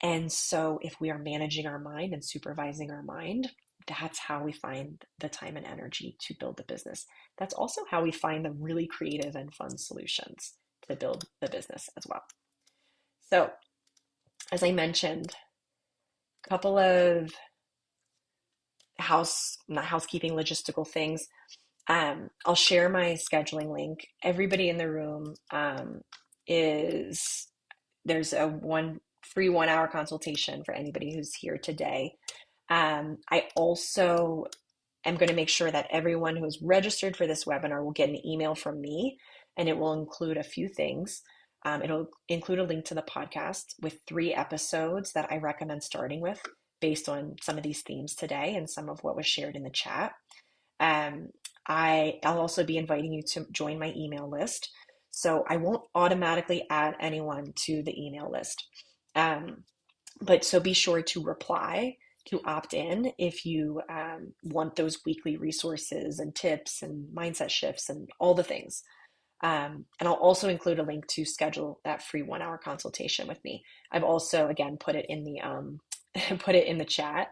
Speaker 1: And so, if we are managing our mind and supervising our mind, that's how we find the time and energy to build the business. That's also how we find the really creative and fun solutions to build the business as well. So, as I mentioned, a couple of not housekeeping, logistical things. I'll share my scheduling link. Everybody in the room is there's a one free 1 hour consultation for anybody who's here today. I also am going to make sure that everyone who is registered for this webinar will get an email from me, and it will include a few things. It'll include a link to the podcast with 3 episodes that I recommend starting with based on some of these themes today and some of what was shared in the chat. Um, I'll also be inviting you to join my email list. So I won't automatically add anyone to the email list. But so be sure to reply to opt in if you want those weekly resources and tips and mindset shifts and all the things. And I'll also include a link to schedule that free 1 hour consultation with me. I've also, again, put it in the put it in the chat.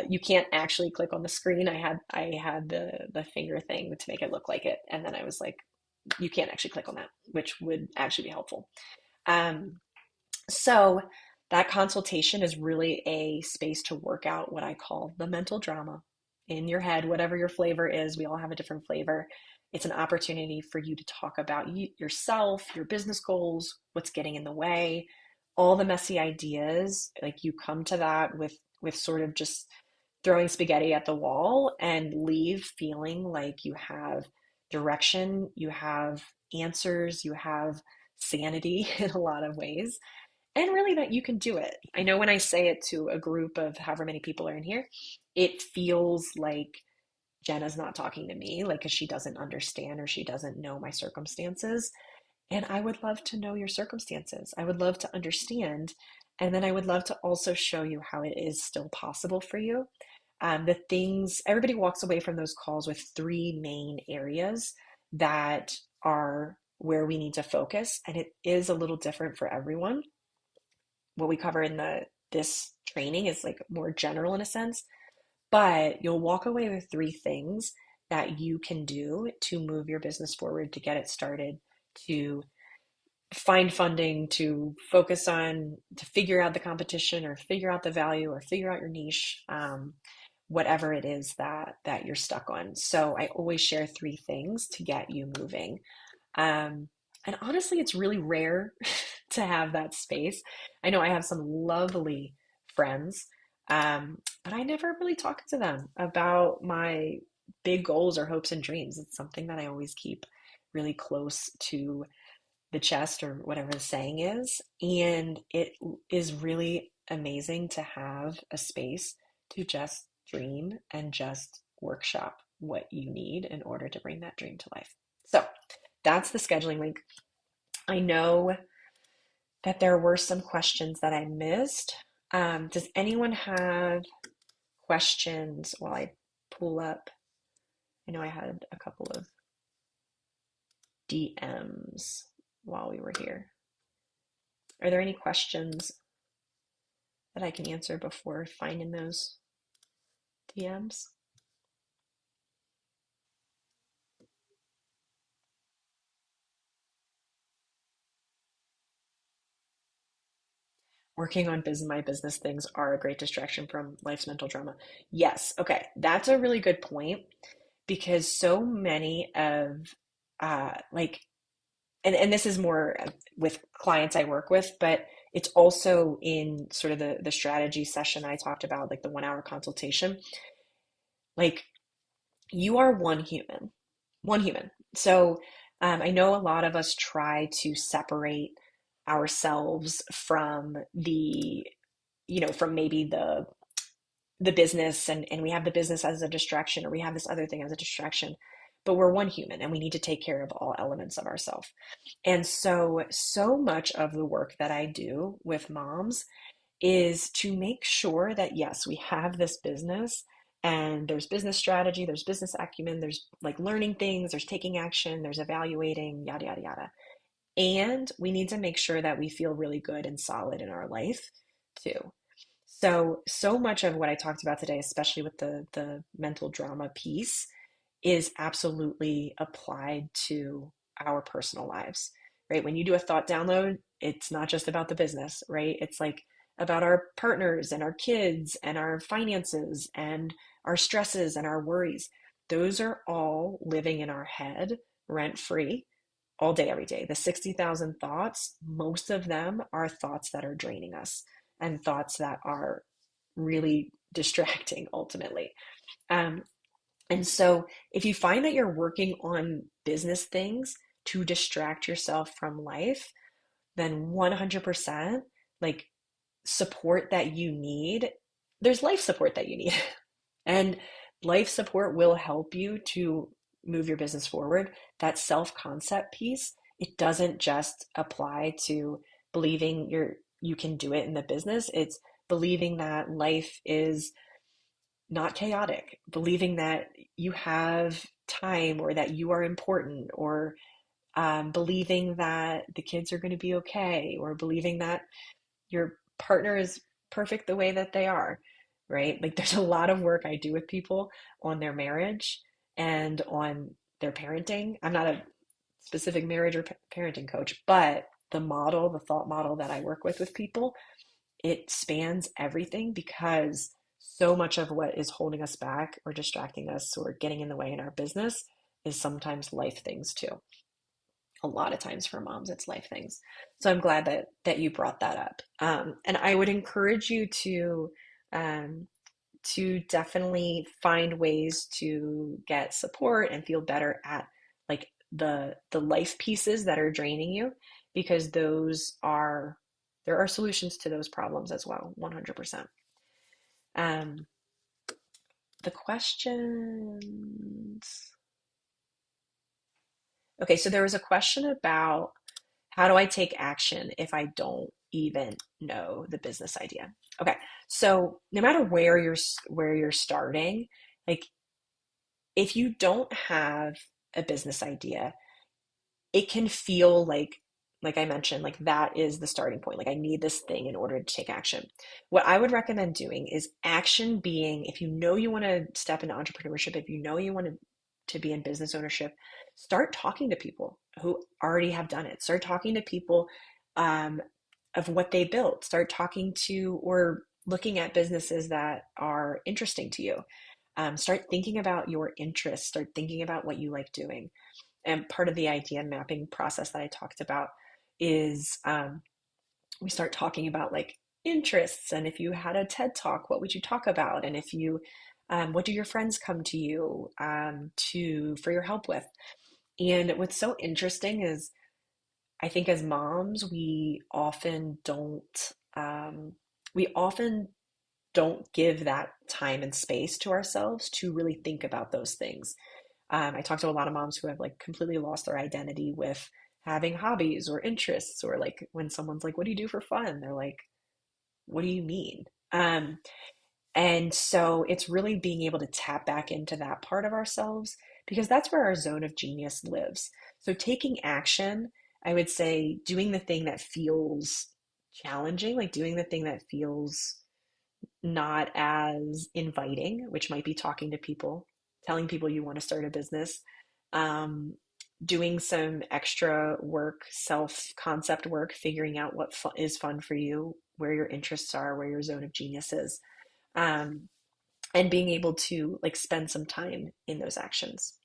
Speaker 1: You can't actually click on the screen. I had the finger thing to make it look like it, and then I was like, you can't actually click on that, which would actually be helpful. Um, so that consultation is really a space to work out what I call the mental drama in your head, whatever your flavor is. We all have a different flavor. It's an opportunity for you to talk about yourself, your business goals, what's getting in the way, all the messy ideas. Like, you come to that with sort of just throwing spaghetti at the wall and leave feeling like you have direction, you have answers, you have sanity in a lot of ways, and really that you can do it. I know when I say it to a group of however many people are in here, it feels like Jenna's not talking to me, like, because she doesn't understand or she doesn't know my circumstances. And I would love to know your circumstances. I would love to understand. And then I would love to also show you how it is still possible for you. The things, everybody walks away from those calls with 3 main areas that are where we need to focus. And it is a little different for everyone. What we cover in this training is like more general in a sense, but you'll walk away with 3 things that you can do to move your business forward, to get it started, to find funding, to focus on, to figure out the competition or figure out the value or figure out your niche, whatever it is that you're stuck on. So I always share 3 things to get you moving. And honestly, it's really rare to have that space. I know I have some lovely friends, but I never really talk to them about my big goals or hopes and dreams. It's something that I always keep really close to the chest, or whatever the saying is. And it is really amazing to have a space to just dream and just workshop what you need in order to bring that dream to life. So that's the scheduling link. I know that there were some questions that I missed. Does anyone have questions while I pull up? I know I had a couple of DMs while we were here. Are there any questions that I can answer before finding those DMs? Working on my business things are a great distraction from life's mental drama. Yes. Okay. That's a really good point, because so many of like and this is more with clients I work with, but it's also in sort of the strategy session I talked about, like the 1 hour consultation. Like, you are one human. So I know a lot of us try to separate ourselves from from maybe the business, and we have the business as a distraction, or we have this other thing as a distraction, but we're one human and we need to take care of all elements of ourselves. And so much of the work that I do with moms is to make sure that yes, we have this business, and there's business strategy, there's business acumen, there's like learning things, there's taking action, there's evaluating, yada, yada, yada. And we need to make sure that we feel really good and solid in our life too. So much of what I talked about today, especially with the mental drama piece, is absolutely applied to our personal lives, right? When you do a thought download, it's not just about the business, right? It's like about our partners and our kids and our finances and our stresses and our worries. Those are all living in our head rent free all day, every day. The 60,000 thoughts, most of them are thoughts that are draining us and thoughts that are really distracting ultimately. Um, and so if you find that you're working on business things to distract yourself from life, then 100% like support that you need, there's life support that you need. And life support will help you to move your business forward. That self-concept piece, it doesn't just apply to believing you can do it in the business. It's believing that life is not chaotic, believing that you have time, or that you are important, or believing that the kids are going to be okay, or believing that your partner is perfect the way that they are, right? Like, there's a lot of work I do with people on their marriage and on their parenting. I'm not a specific marriage or parenting coach, but the thought model that I work with people, it spans everything, because so much of what is holding us back or distracting us or getting in the way in our business is sometimes life things too. A lot of times for moms, it's life things. So I'm glad that you brought that up. And I would encourage you um, to definitely find ways to get support and feel better at like the life pieces that are draining you, because there are solutions to those problems as well, 100%. Um, the questions. Okay, so there was a question about how do I take action if I don't even know the business idea? Okay, so no matter where you're starting, like, if you don't have a business idea, it can feel like I mentioned, like that is the starting point. Like, I need this thing in order to take action. What I would recommend doing is action being, if you know you want to step into entrepreneurship, if you know you want to be in business ownership, start talking to people who already have done it. Start talking to people um, of what they built. Start talking to or looking at businesses that are interesting to you. Start thinking about your interests. Start thinking about what you like doing. And part of the idea mapping process that I talked about is we start talking about like interests, and if you had a TED talk, what would you talk about? And if you, what do your friends come to you to for your help with? And what's so interesting is I think as moms, we often don't give that time and space to ourselves to really think about those things. I talk to a lot of moms who have like completely lost their identity with having hobbies or interests, or like when someone's like, "What do you do for fun?" They're like, "What do you mean?" And so it's really being able to tap back into that part of ourselves, because that's where our zone of genius lives. So taking action, I would say doing the thing that feels challenging, like doing the thing that feels not as inviting, which might be talking to people, telling people you want to start a business, um, doing some extra work, self concept work, figuring out what is fun for you, where your interests are, where your zone of genius is, um, and being able to like spend some time in those actions.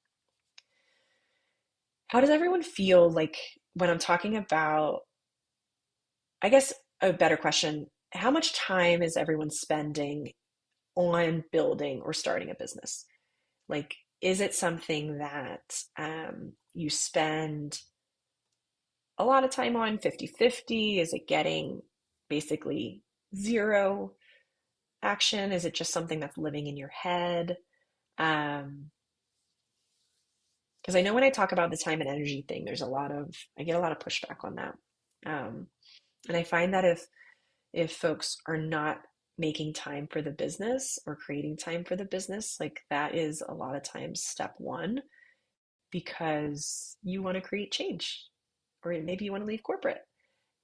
Speaker 1: How does everyone feel like when I'm talking about, I guess a better question, how much time is everyone spending on building or starting a business? Like, is it something that you spend a lot of time on 50-50? Is it getting basically zero action? Is it just something that's living in your head? Um, because I know when I talk about the time and energy thing, I get a lot of pushback on that. Um, and I find that if folks are not making time for the business or creating time for the business, like that is a lot of times step one because you want to create change or maybe you want to leave corporate.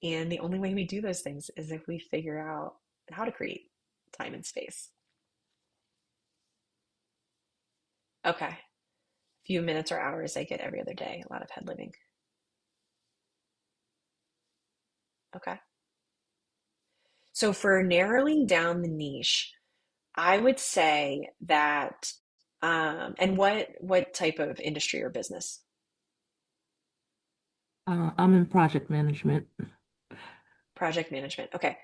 Speaker 1: And the only way we do those things is if we figure out how to create time and space. Okay. Few minutes or hours I get every other day, a lot of head living. Okay. So for narrowing down the niche, I would say that, and what type of industry or business?
Speaker 2: I'm in project management.
Speaker 1: Project management. Okay.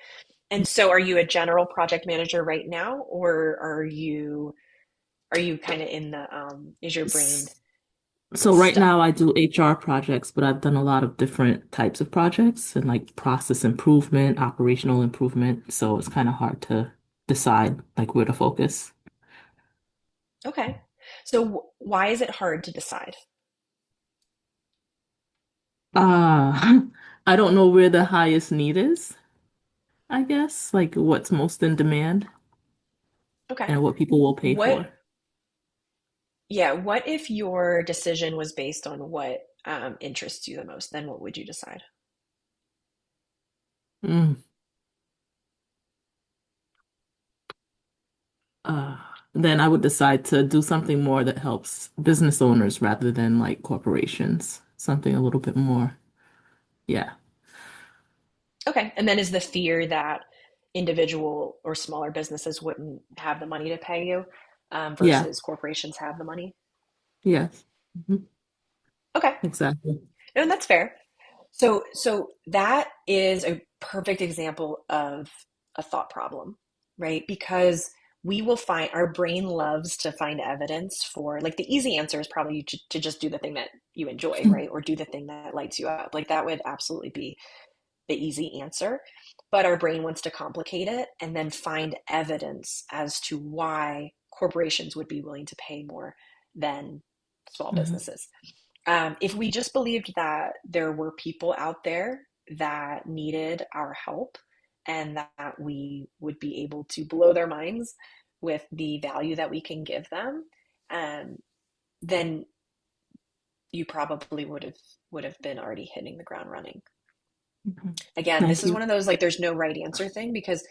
Speaker 1: And so are you a general project manager right now, or are you kind of in the is your brain
Speaker 2: S- So right
Speaker 1: stuck?
Speaker 2: now I do HR projects, but I've done a lot of different types of projects and like process improvement, operational improvement. So it's kind of hard to decide like where to focus.
Speaker 1: Okay. So why is it hard to decide?
Speaker 2: Uh, I don't know where the highest need is, I guess, like what's most in demand
Speaker 1: Okay.
Speaker 2: and what people will pay
Speaker 1: What,
Speaker 2: for.
Speaker 1: yeah, what if your decision was based on what interests you the most? Then what would you decide?
Speaker 2: Mm. uh, then I would decide to do something more that helps business owners rather than like corporations. Something a little bit more. Yeah.
Speaker 1: Okay. And then is the fear that individual or smaller businesses wouldn't have the money to pay you
Speaker 2: Yeah.
Speaker 1: versus corporations have the money?
Speaker 2: Yes. Mhm.
Speaker 1: Okay.
Speaker 2: Exactly.
Speaker 1: No, and that's fair. So that is a perfect example of a thought problem, right? Because we will find our brain loves to find evidence for like the easy answer is probably to just do the thing that you enjoy, right? Or do the thing that lights you up. Like that would absolutely be the easy answer. But our brain wants to complicate it and then find evidence as to why corporations would be willing to pay more than small
Speaker 2: Mhm.
Speaker 1: businesses. If we just believed that there were people out there that needed our help and that we would be able to blow their minds with the value that we can give them, um, then you probably would have been already hitting the ground running.
Speaker 2: Mhm.
Speaker 1: Again, this
Speaker 2: Thank
Speaker 1: is
Speaker 2: you.
Speaker 1: one of those like there's no right answer thing because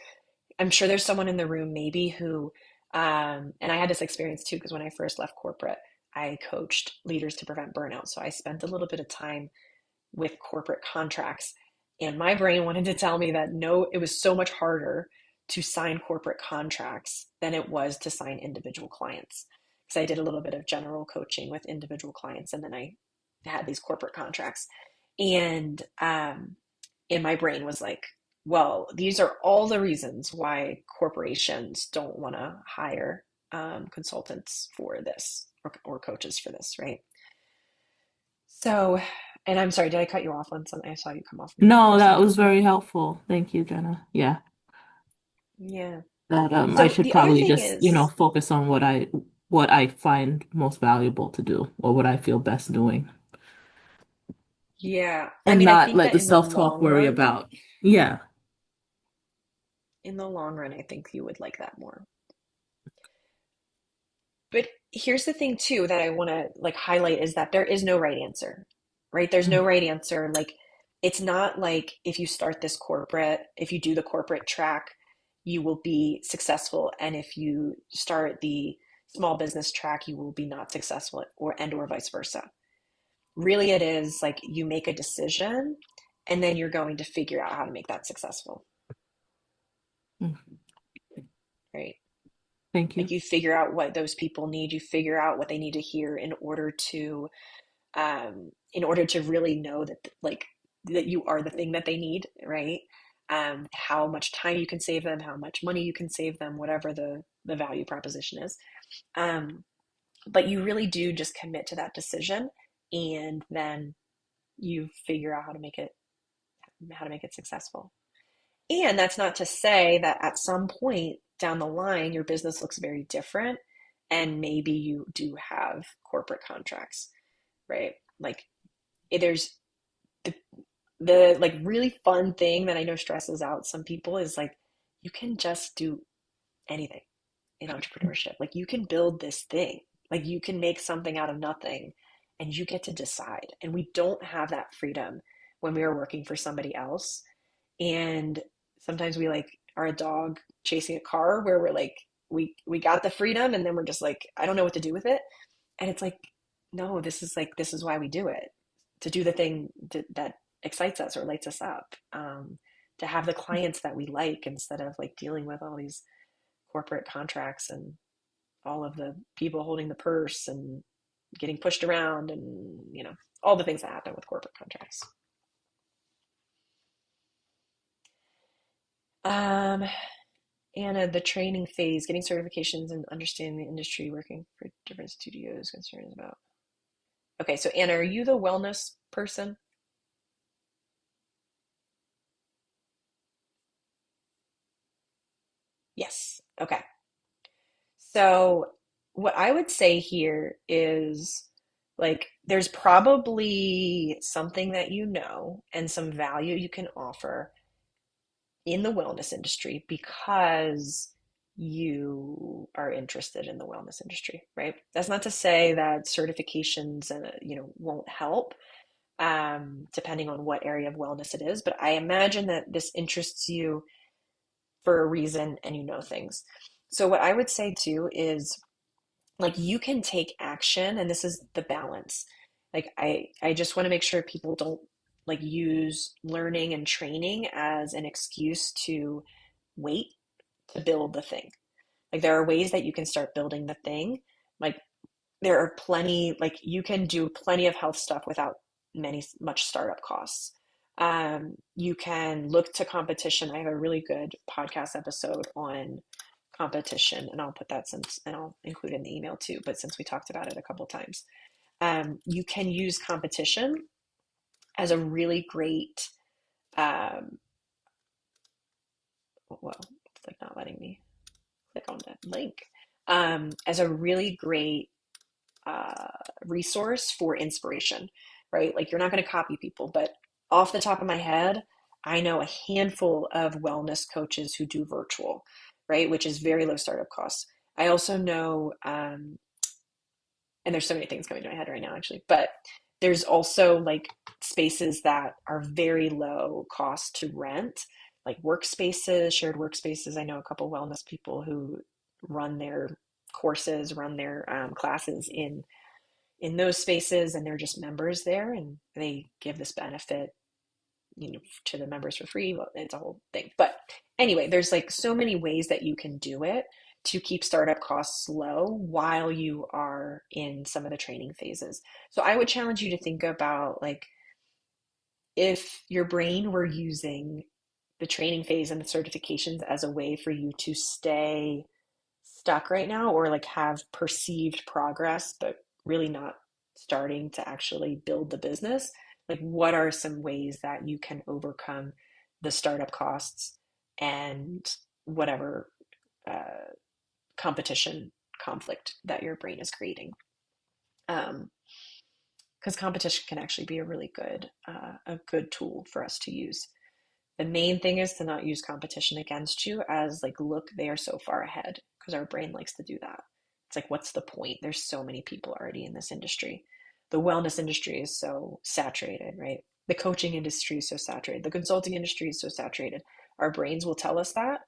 Speaker 1: I'm sure there's someone in the room maybe who, and I had this experience too because when I first left corporate, I coached leaders to prevent burnout. So I spent a little bit of time with corporate contracts. And my brain wanted to tell me that no, it was so much harder to sign corporate contracts than it was to sign individual clients. Because I did a little bit of general coaching with individual clients and then I had these corporate contracts. And in my brain was like, well, these are all the reasons why corporations don't want to hire consultants for this or coaches for this, right? So, and I'm sorry, did I cut you off on something? I saw you come off mute
Speaker 2: No,
Speaker 1: for a
Speaker 2: that
Speaker 1: second.
Speaker 2: was very helpful. Thank you, Jenna. Yeah.
Speaker 1: Yeah.
Speaker 2: That I
Speaker 1: So
Speaker 2: should
Speaker 1: the other
Speaker 2: probably
Speaker 1: thing
Speaker 2: just,
Speaker 1: is,
Speaker 2: focus on what I find most valuable to do or what I feel best doing
Speaker 1: yeah, I
Speaker 2: and
Speaker 1: mean, I
Speaker 2: not
Speaker 1: think
Speaker 2: let
Speaker 1: that
Speaker 2: the self-talk worry about. Yeah.
Speaker 1: in the long run, I think you would like that more. But here's the thing too that I want to like highlight is that there is no right answer, right? There's no
Speaker 2: Mm.
Speaker 1: right answer. Like it's not like if you start this corporate, if you do the corporate track, you will be successful, and if you start the small business track, you will be not successful, or vice versa. Really, it is like you make a decision, and then you're going to figure out how to make that successful,
Speaker 2: Mm.
Speaker 1: right?
Speaker 2: Thank
Speaker 1: Like
Speaker 2: you.
Speaker 1: you figure out what those people need, you figure out what they need to hear in order to in order to really know that like that you are the thing that they need, right? How much time you can save them, how much money you can save them, whatever the value proposition is. Um, but you really do just commit to that decision, and then you figure out how to make it successful. And that's not to say that at some point down the line your business looks very different and maybe you do have corporate contracts, right? Like there's the, the like really fun thing that I know stresses out some people is like you can just do anything in entrepreneurship. Like you can build this thing, like you can make something out of nothing and you get to decide. And we don't have that freedom when we are working for somebody else. And sometimes we like are a dog chasing a car where we're like, we got the freedom and then we're just like, I don't know what to do with it. And it's like, no, this is why we do it, to do the thing that excites us or lights us up, to have the clients that we like instead of like dealing with all these corporate contracts and all of the people holding the purse and getting pushed around and all the things that happen with corporate contracts. Um, Anna, the training phase, getting certifications and understanding the industry, working for different studios, concerns about. Okay, so Anna, are you the wellness person? Yes. Okay. So what I would say here is like there's probably something that you know and some value you can offer in the wellness industry because you are interested in the wellness industry, right? That's not to say that certifications won't help, depending on what area of wellness it is, but I imagine that this interests you for a reason and you know things. So what I would say too is like you can take action, and this is the balance. Like I just want to make sure people don't like use learning and training as an excuse to wait to build the thing. Like there are ways that you can start building the thing. Like there are plenty, like you can do plenty of health stuff without much startup costs. You can look to competition. I have a really good podcast episode on competition, and I'll put that and I'll include it in the email too. But since we talked about it a couple times, you can use competition as a really great, um, well, it's like not letting me click on that link, as a really great uh, resource for inspiration, right? Like you're not going to copy people, but off the top of my head, I know a handful of wellness coaches who do virtual, right? Which is very low startup costs. I also know, and there's so many things coming to my head right now, actually, but there's also like spaces that are very low cost to rent, like workspaces, shared workspaces. I know a couple wellness people who run their courses, run their classes in those spaces, and they're just members there and they give this benefit to the members for free. Well, it's a whole thing, but anyway, there's like so many ways that you can do it to keep startup costs low while you are in some of the training phases. So I would challenge you to think about like if your brain were using the training phase and the certifications as a way for you to stay stuck right now or like have perceived progress but really not starting to actually build the business, like what are some ways that you can overcome the startup costs and whatever uh, competition conflict that your brain is creating, because competition can actually be a good tool for us to use. The main thing is to not use competition against you as like, look, they are so far ahead, because our brain likes to do that. It's like, what's the point? There's so many people already in this industry. The wellness industry is so saturated, right? The coaching industry is so saturated. The consulting industry is so saturated. Our brains will tell us that.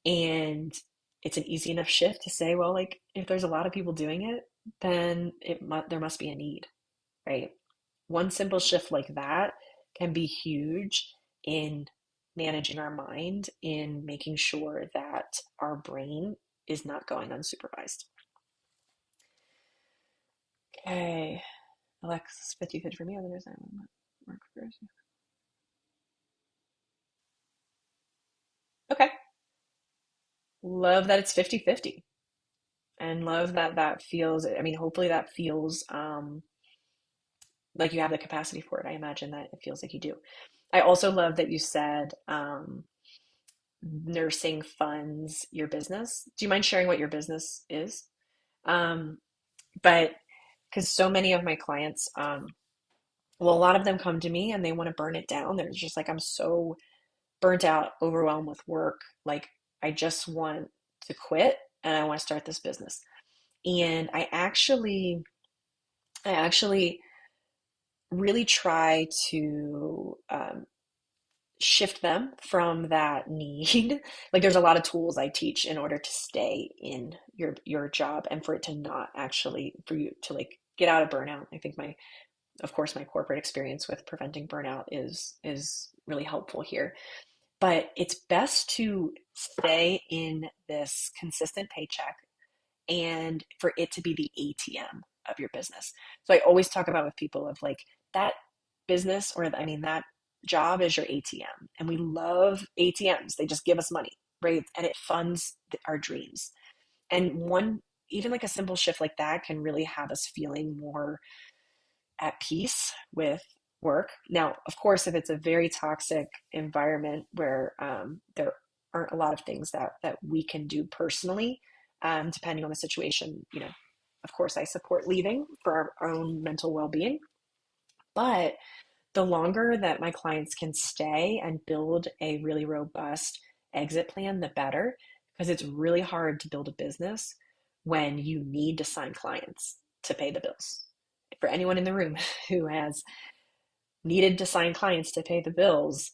Speaker 1: And it's an easy enough shift to say, well, like if there's a lot of people doing it, then there must be a need, right? One simple shift like that can be huge in managing our mind, in making sure that our brain is not going unsupervised. Okay. Alexis 50-50 for me, otherwise I will not work for. Okay. Love that it's 50-50, and love that that feels, I mean, hopefully that feels like you have the capacity for it. I imagine that it feels like you do. I also love that you said nursing funds your business. Do you mind sharing what your business is? Um, but because so many of my clients, well, a lot of them come to me and they want to burn it down. They're just like, I'm so burnt out, overwhelmed with work. Like, I just want to quit and I want to start this business. And I actually really try to shift them from that need. Like, there's a lot of tools I teach in order to stay in your job and for it to not actually, for you to like get out of burnout. I think my, of course, my corporate experience with preventing burnout is really helpful here. But it's best to stay in this consistent paycheck and for it to be the ATM of your business. So I always talk about with people of like that business, or I mean that job is your ATM, and we love ATMs. They just give us money, right? And it funds our dreams. And one, even like a simple shift like that can really have us feeling more at peace with work. Now, of course, if it's a very toxic environment where there aren't a lot of things that we can do personally, depending on the situation, of course, I support leaving for our own mental well-being. But the longer that my clients can stay and build a really robust exit plan, the better, because it's really hard to build a business when you need to sign clients to pay the bills. For anyone in the room who has needed to sign clients to pay the bills,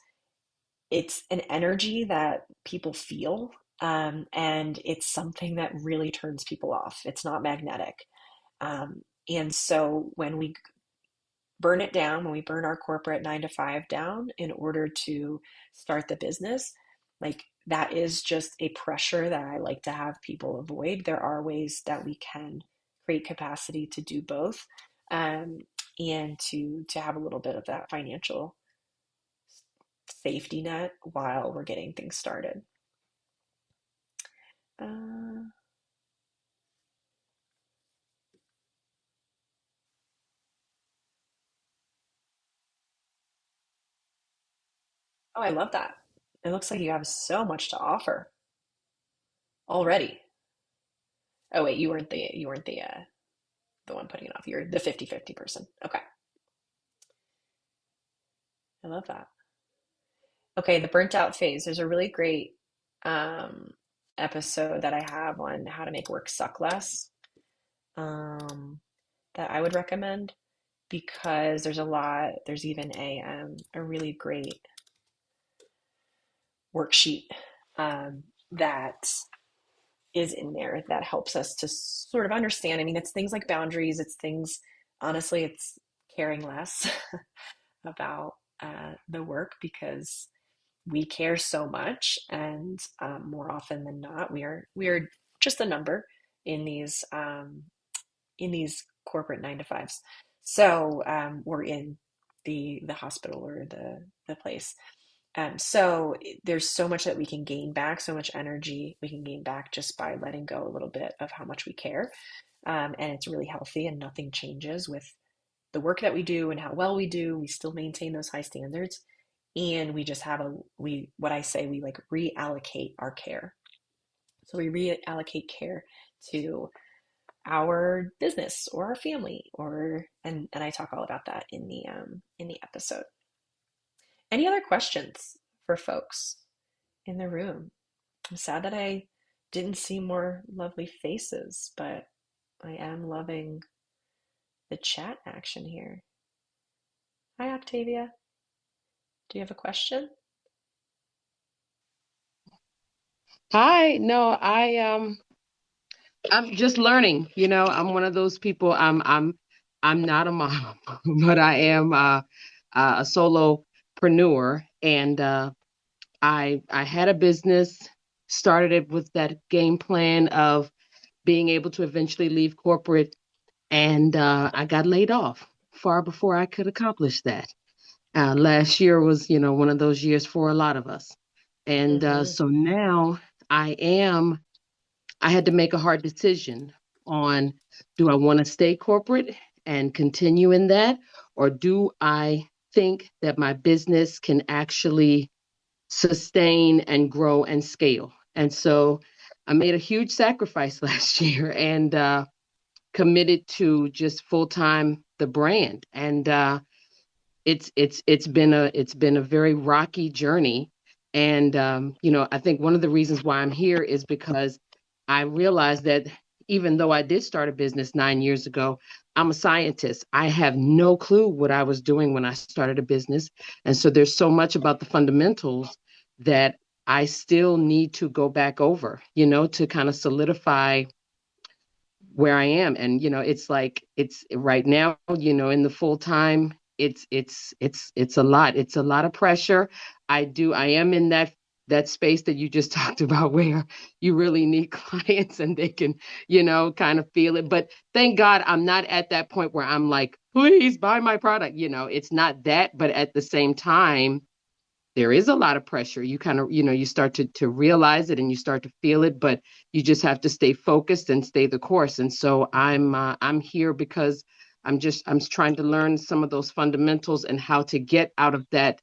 Speaker 1: it's an energy that people feel. And it's something that really turns people off. It's not magnetic. And so when we burn it down, when we burn our corporate 9 to 5 down in order to start the business, like that is just a pressure that I like to have people avoid. There are ways that we can create capacity to do both, um, and to have a little bit of that financial safety net while we're getting things started. Uh, oh, I love that. It looks like you have so much to offer already. Oh wait, you weren't the one putting it off. You're the 50-50 person. Okay. I love that. Okay, the burnt out phase. There's a really great um, episode that I have on how to make work suck less, um, that I would recommend because there's even a really great worksheet that is in there that helps us to sort of understand. I mean, it's things like boundaries, it's things, honestly, it's caring less about the work because we care so much, and more often than not, we are just a number in these corporate 9 to 5s. So we're in the hospital or the place. So there's so much that we can gain back, so much energy we can gain back just by letting go a little bit of how much we care. And it's really healthy, and nothing changes with the work that we do and how well we do. We still maintain those high standards, and we just have what I say, we like reallocate our care. So we reallocate care to our business or our family, or and I talk all about that in the episode. Any other questions for folks in the room? I'm sad that I didn't see more lovely faces, but I am loving the chat action here. Hi, Octavia. Do you have a question?
Speaker 3: Hi, no, I'm just learning. I'm one of those people. I'm not a mom, but I am a solopreneur, and I had a business, started it with that game plan of being able to eventually leave corporate, and I got laid off. far before I could accomplish that. Last year was, one of those years for a lot of us. And
Speaker 1: Hmm.
Speaker 3: so now I am, I had to make a hard decision on, do I want to stay corporate and continue in that? Or do I think that my business can actually sustain and grow and scale? And so I made a huge sacrifice last year and committed to just full time the brand. And it's been a very rocky journey. And I think one of the reasons why I'm here is because I realized that even though I did start a business 9 years ago, I'm a scientist. I have no clue what I was doing when I started a business. And so there's so much about the fundamentals that I still need to go back over, to kind of solidify where I am. And it's like it's right now, in the full time, it's a lot. It's a lot of pressure. I am in that space that you just talked about where you really need clients and they can, kind of feel it. But thank God I'm not at that point where I'm like, please buy my product. It's not that, but at the same time, there is a lot of pressure. You kind of, you start to realize it and you start to feel it, but you just have to stay focused and stay the course. And so I'm here because I'm trying to learn some of those fundamentals and how to get out of that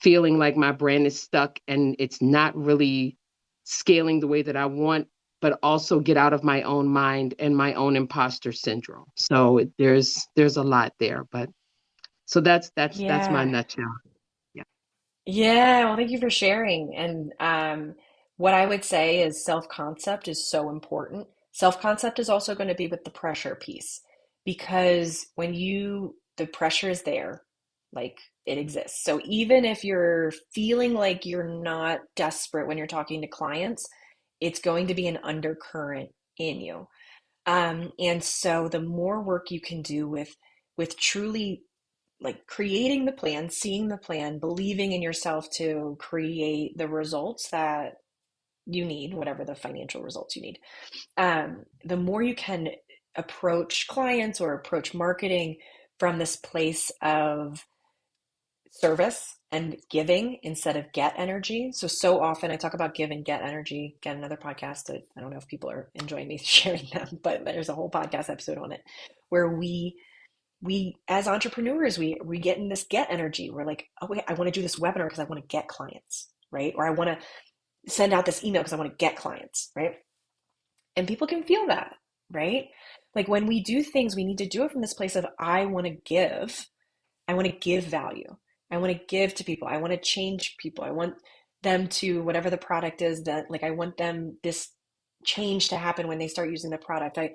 Speaker 3: feeling like my brand is stuck and it's not really scaling the way that I want, but also get out of my own mind and my own imposter syndrome. So there's a lot there, but so that's my
Speaker 1: Yeah.
Speaker 3: nutshell. Yeah.
Speaker 1: Yeah, well, thank you for sharing. And what I would say is self-concept is so important. Self-concept is also going to be with the pressure piece because the pressure is there, like it exists. So even if you're feeling like you're not desperate when you're talking to clients, it's going to be an undercurrent in you. And so the more work you can do with truly like creating the plan, seeing the plan, believing in yourself to create the results that you need, whatever the financial results you need, the more you can approach clients or approach marketing from this place of service and giving instead of get energy. So often I talk about give and get energy. Get another podcast. I don't know if people are enjoying me sharing them, but there's a whole podcast episode on it where we as entrepreneurs we get in this get energy. We're like, oh wait, I want to do this webinar because I want to get clients, right? Or I want to send out this email because I want to get clients, right? And people can feel that, right? Like when we do things, we need to do it from this place of I want to give value. I want to give to people. I want to change people. I want them to whatever the product is that like I want them this change to happen when they start using the product. I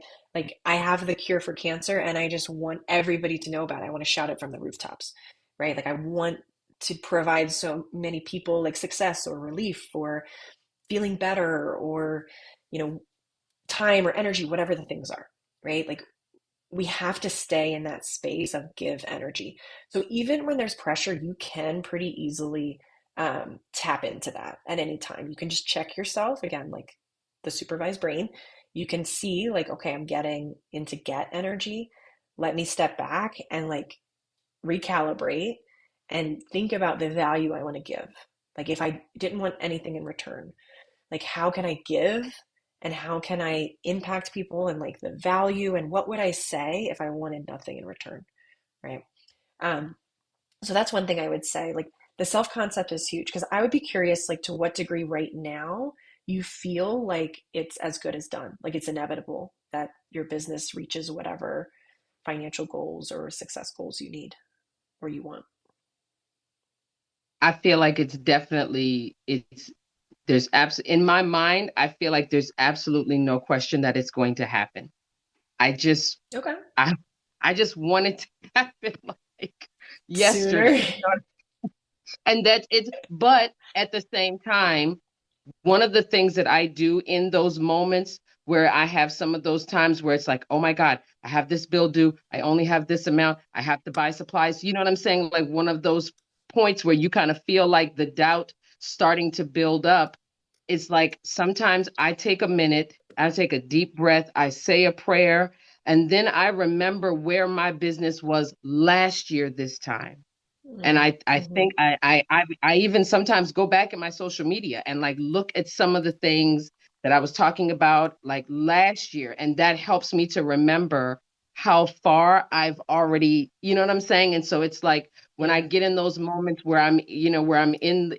Speaker 1: have the cure for cancer and I just want everybody to know about it. I want to shout it from the rooftops, right? Like I want to provide so many people like success or relief or feeling better or you know time or energy, whatever the things are, right? Like we have to stay in that space of give energy. So even when there's pressure, you can pretty easily tap into that at any time. You can just check yourself again, like the supervised brain. You can see, like, okay, I'm getting into get energy. Let me step back and like recalibrate and think about the value I want to give. Like, if I didn't want anything in return, like how can I give and how can I impact people and like the value and what would I say if I wanted nothing in return, right? um so that's one thing I would say, like the self concept is huge because I would be curious like to what degree right now you feel like it's as good as done, like it's inevitable that your business reaches whatever financial goals or success goals you need or you want.
Speaker 3: I feel like it's there's in my mind, I feel like there's absolutely no question that it's going to happen. I just
Speaker 1: Okay.
Speaker 3: I I just want it to happen like yesterday.
Speaker 1: Sooner.
Speaker 3: And that it's but at the same time, one of the things that I do in those moments where I have some of those times where it's like, oh my God, I have this bill due. I only have this amount. I have to buy supplies. You know what I'm saying? Like one of those points where you kind of feel like the doubt starting to build up. It's like sometimes I take a minute, I take a deep breath, I say a prayer, And then I remember where my business was last year this time. And I
Speaker 1: Mm-hmm.
Speaker 3: think I even sometimes go back in my social media and like look at some of the things that I was talking about like last year. And that helps me to remember how far I've already, you know what I'm saying? And so it's like when I
Speaker 1: Yeah.
Speaker 3: get in those moments where I'm, where I'm in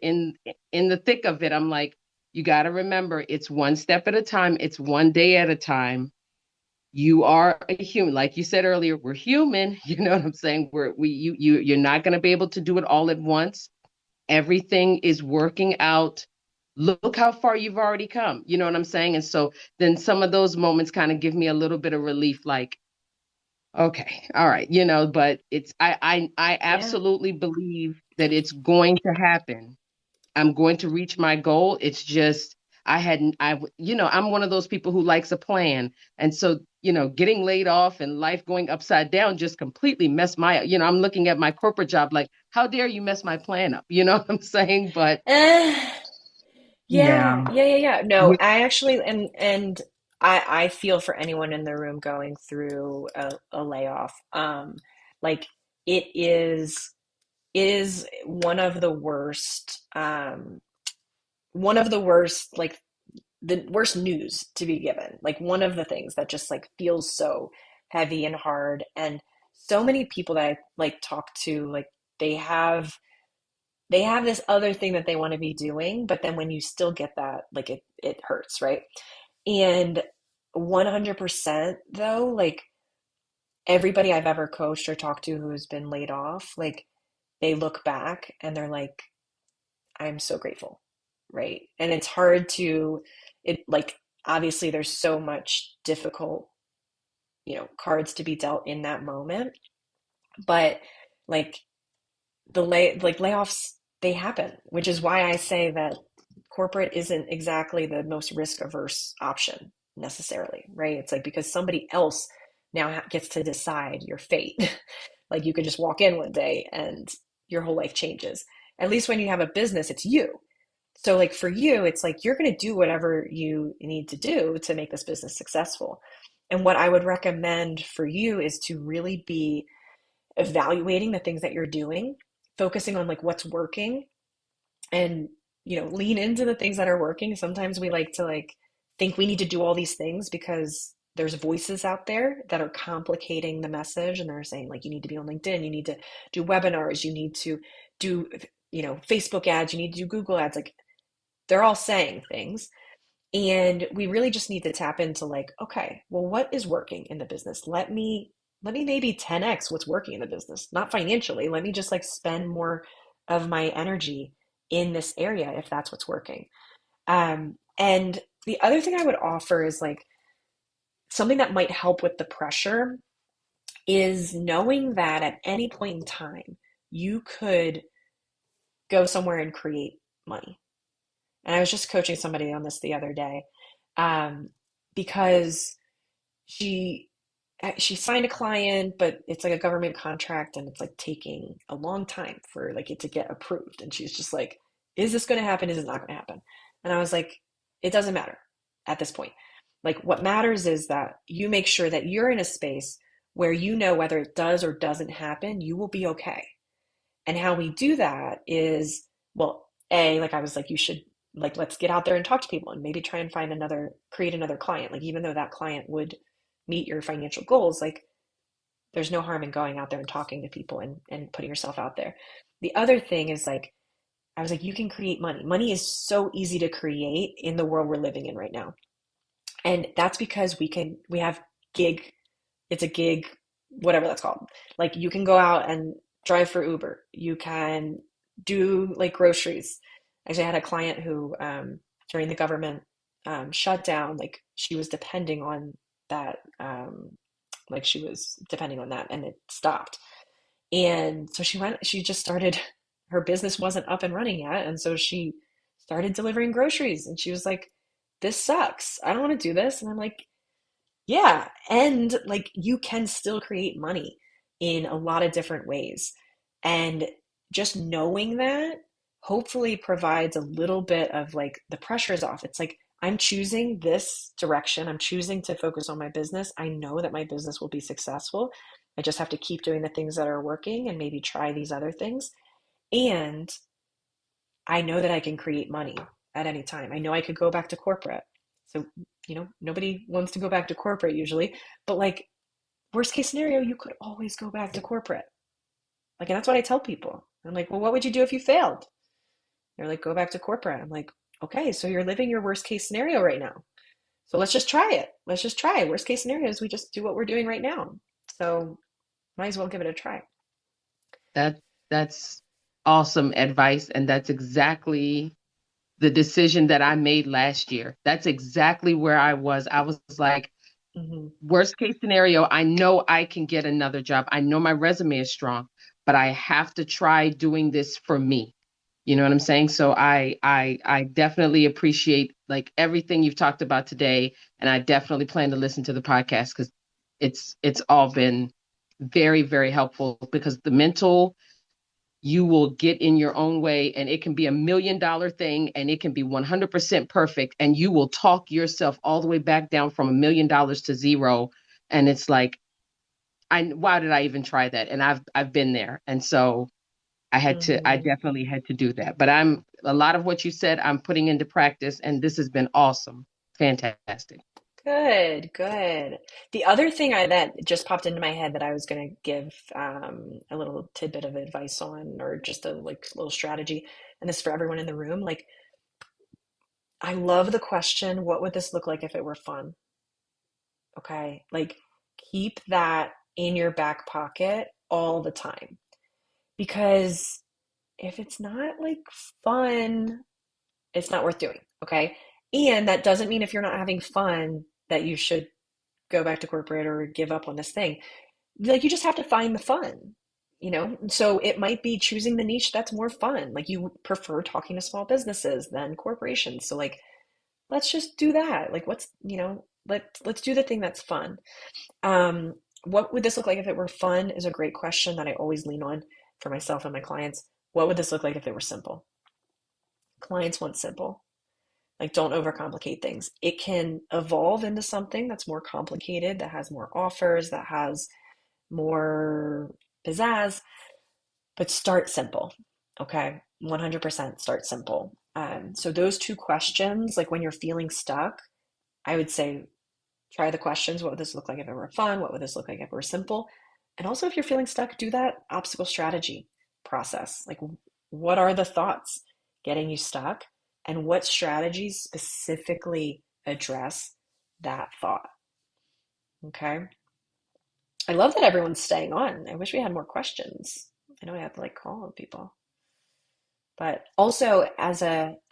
Speaker 3: the thick of it, I'm like, you got to remember it's one step at a time, it's one day at a time. You are a human, like you said earlier, we're human. You know what I'm saying? You're not going to be able to do it all at once. Everything is working out. Look how far you've already come, you know what I'm saying? And so then some of those moments kind of give me a little bit of relief, like, okay, all right, but it's I
Speaker 1: Yeah.
Speaker 3: absolutely believe that it's going to happen. I'm going to reach my goal. It's just I'm one of those people who likes a plan. And so, getting laid off and life going upside down just completely messed I'm looking at my corporate job like, how dare you mess my plan up? You know what I'm saying? But
Speaker 1: Eh,
Speaker 3: yeah.
Speaker 1: yeah. No,
Speaker 3: Yeah.
Speaker 1: I actually and I feel for anyone in the room going through a layoff. Like it is one of the worst, like the worst news to be given. Like one of the things that just like feels so heavy and hard. And so many people that I like talk to, like they have they have this other thing that they want to be doing, but then when you still get that, like it hurts, right? And 100% though, like everybody I've ever coached or talked to who has been laid off, like they look back and they're like, I'm so grateful, right? And it's hard to, it like, obviously there's so much difficult, cards to be dealt in that moment, but like layoffs, they happen, which is why I say that corporate isn't exactly the most risk averse option necessarily, right? It's like because somebody else now gets to decide your fate. Like you could just walk in one day and your whole life changes. At least when you have a business, it's you. So like for you, it's like you're going to do whatever you need to do to make this business successful. And what I would recommend for you is to really be evaluating the things that you're doing, focusing on like what's working and lean into the things that are working. Sometimes we like to like think we need to do all these things because there's voices out there that are complicating the message and they're saying like you need to be on LinkedIn, you need to do webinars, you need to do Facebook ads, you need to do Google ads. Like they're all saying things, and we really just need to tap into like, okay, well, what is working in the business? Let me maybe 10x what's working in the business. Not financially. Let me just like spend more of my energy in this area if that's what's working. And the other thing I would offer is like something that might help with the pressure is knowing that at any point in time, you could go somewhere and create money. And I was just coaching somebody on this the other day, um, because she she signed a client, but it's like a government contract, and it's like taking a long time for like it to get approved. And she's just like, "Is this going to happen? Is it not going to happen?" And I was like, "It doesn't matter at this point. Like what matters is that you make sure that you're in a space where you know whether it does or doesn't happen, you will be okay." And how we do that is, well, like I was like, you should like, let's get out there and talk to people and maybe try and create another client. Like, even though that client would meet your financial goals, like there's no harm in going out there and talking to people and putting yourself out there. The other thing is like, I was like, you can create money. Money is so easy to create in the world we're living in right now. And that's because we have gig, it's a gig, whatever that's called. Like you can go out and drive for Uber. You can do like groceries. Actually, I had a client who, during the government shutdown, like she was depending on that, like she was depending on that, and it stopped. And so she just started, her business wasn't up and running yet. And so she started delivering groceries, and she was like, this sucks. I don't want to do this. And I'm like, yeah, and like you can still create money in a lot of different ways. And just knowing that hopefully provides a little bit of like the pressure's off. It's like, I'm choosing this direction. I'm choosing to focus on my business. I know that my business will be successful. I just have to keep doing the things that are working and maybe try these other things. And I know that I can create money at any time. I know I could go back to corporate. So, nobody wants to go back to corporate usually, but like worst case scenario, you could always go back to corporate. Like, and that's what I tell people. I'm like, well, what would you do if you failed? They're like, go back to corporate. I'm like, okay, so you're living your worst case scenario right now. So let's just try it. Let's just try it. Worst case scenario is we just do what we're doing right now. So might as well give it a try.
Speaker 3: That that's awesome advice, and that's exactly the decision that I made last year. That's exactly where I was. I was like,
Speaker 1: Hmm.
Speaker 3: worst case scenario, I know I can get another job. I know my resume is strong, but I have to try doing this for me. You know what I'm saying? So I definitely appreciate like everything you've talked about today, and I definitely plan to listen to the podcast because it's all been very, very helpful because the mental, you will get in your own way, and it can be $1 million thing and it can be 100% perfect, and you will talk yourself all the way back down from $1 million to zero. And it's like, why did I even try that? And I've been there. And so I
Speaker 1: Hmm.
Speaker 3: definitely had to do that. But a lot of what you said, I'm putting into practice, and this has been awesome. Fantastic.
Speaker 1: Good, good. The other thing that just popped into my head that I was going to give a little tidbit of advice on, or just a like little strategy, and this is for everyone in the room. Like, I love the question, what would this look like if it were fun? Okay, like keep that in your back pocket all the time because if it's not like fun, it's not worth doing. Okay, and that doesn't mean if you're not having fun that you should go back to corporate or give up on this thing. Like you just have to find the fun, So it might be choosing the niche that's more fun. Like you prefer talking to small businesses than corporations. So like let's just do that. Like let's do the thing that's fun. Um, what would this look like if it were fun is a great question that I always lean on for myself and my clients. What would this look like if it were simple? Clients want simple. Like, don't overcomplicate things. It can evolve into something that's more complicated, that has more offers, that has more pizzazz, but start simple. Okay. 100% start simple. So, those two questions, like when you're feeling stuck, I would say try the questions. What would this look like if it were fun? What would this look like if it were simple? And also, if you're feeling stuck, do that obstacle strategy process. Like, what are the thoughts getting you stuck? And what strategies specifically address that thought? Okay. I love that everyone's staying on. I wish we had more questions. I know I have to like call on people. But also,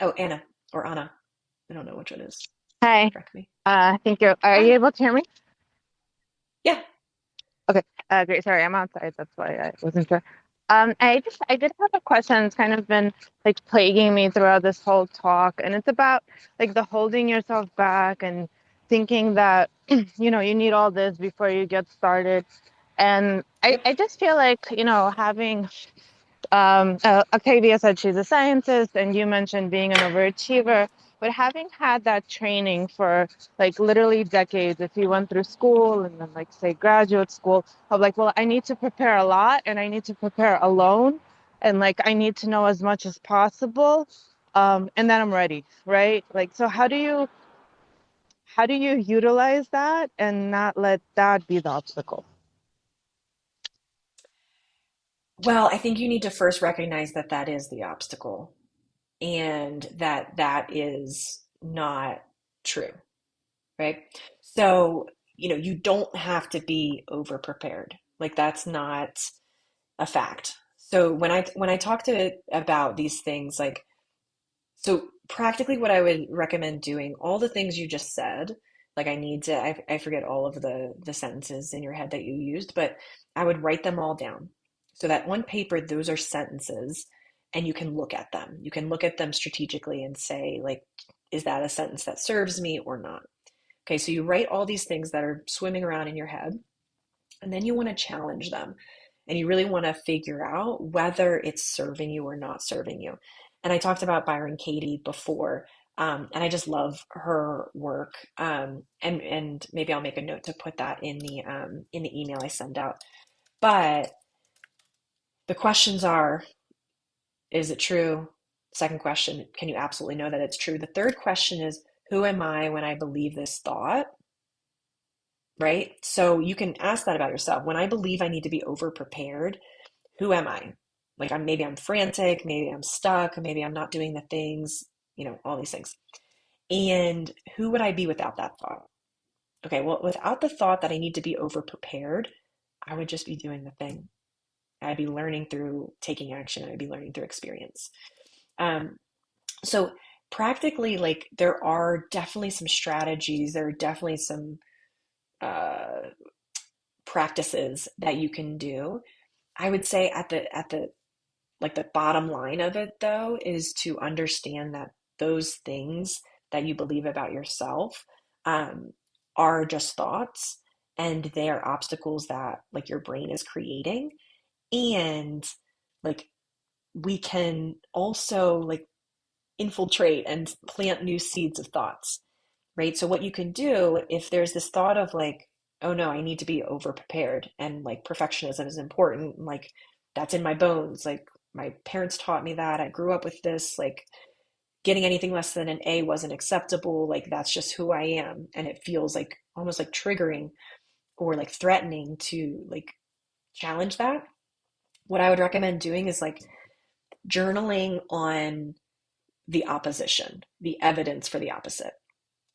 Speaker 1: oh, Anna or Anna, I don't know which one is.
Speaker 4: Hi.
Speaker 1: Correct me.
Speaker 4: I think are you
Speaker 1: Hi.
Speaker 4: able to hear me?
Speaker 1: Yeah.
Speaker 4: Okay. Great. Sorry, I'm outside. That's why I wasn't sure. I did have a question. It's kind of been like plaguing me throughout this whole talk, and it's about like the holding yourself back and thinking that, you need all this before you get started. And I,
Speaker 1: Yep.
Speaker 4: I just feel like, having Octavia said she's a scientist, and you mentioned being an overachiever. But having had that training for like literally decades, if you went through school and then like say graduate school, of like, well, I need to prepare a lot and I need to prepare alone, and like I need to know as much as possible, and then I'm ready, right? Like, so how do you utilize that and not let that be the obstacle?
Speaker 1: Well, I think you need to first recognize that that is the obstacle and that that is not true, right? So, you don't have to be over prepared. Like that's not a fact. So when I talk to about these things, like so practically what I would recommend doing, all the things you just said, like I forget all of the sentences in your head that you used, but I would write them all down. So that on paper, those are sentences and you can look at them. You can look at them strategically and say, like, is that a sentence that serves me or not? Okay, so you write all these things that are swimming around in your head, and then you want to challenge them. And you really want to figure out whether it's serving you or not serving you. And I talked about Byron Katie before. And I just love her work. And maybe I'll make a note to put that in the email I send out. But the questions are, is it true? Second question, can you absolutely know that it's true? The third question is, who am I when I believe this thought? Right? So you can ask that about yourself. When I believe I need to be over prepared, who am I? Like maybe I'm frantic, maybe I'm stuck, maybe I'm not doing the things, all these things. And who would I be without that thought? Okay, well, without the thought that I need to be over prepared, I would just be doing the thing. I'd be learning through taking action. I'd be learning through experience. Um, so practically, like there are definitely some strategies. There are definitely some uh, practices that you can do. I would say at the like the bottom line of it though is to understand that those things that you believe about yourself um, are just thoughts, and they are obstacles that like your brain is creating. And like we can also like infiltrate and plant new seeds of thoughts, right? So what you can do if there's this thought of like, oh no, I need to be over prepared and like perfectionism is important, and, like that's in my bones, like my parents taught me that, I grew up with this, like getting anything less than an A wasn't acceptable, like that's just who I am, and it feels like almost like triggering or like threatening to like challenge that. What I would recommend doing is like journaling on the opposition, the evidence for the opposite.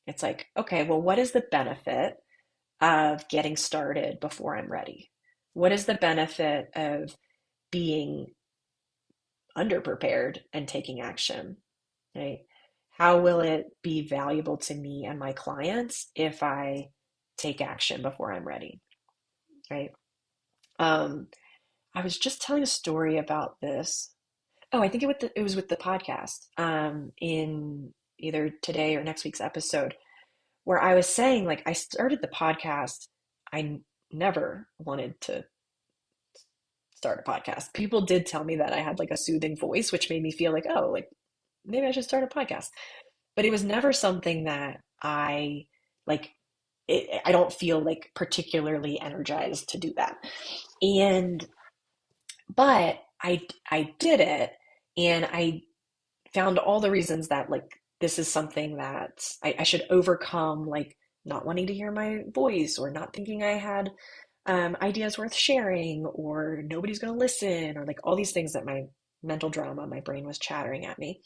Speaker 1: It's like, okay, well, what is the benefit of getting started before I'm ready? What is the benefit of being underprepared and taking action, right? How will it be valuable to me and my clients if I take action before I'm ready, right? Um, I was just telling a story about this. Oh, I think it was with the podcast in either today or next week's episode, where I was saying, like, I started the podcast. I never wanted to start a podcast. People did tell me that I had like a soothing voice, which made me feel like, oh, like maybe I should start a podcast. But it was never something that I like. I don't feel like particularly energized to do that. And but I did it, and I found all the reasons that like this is something that I should overcome, like not wanting to hear my voice or not thinking I had ideas worth sharing or nobody's going to listen or like all these things that my mental drama, my brain was chattering at me.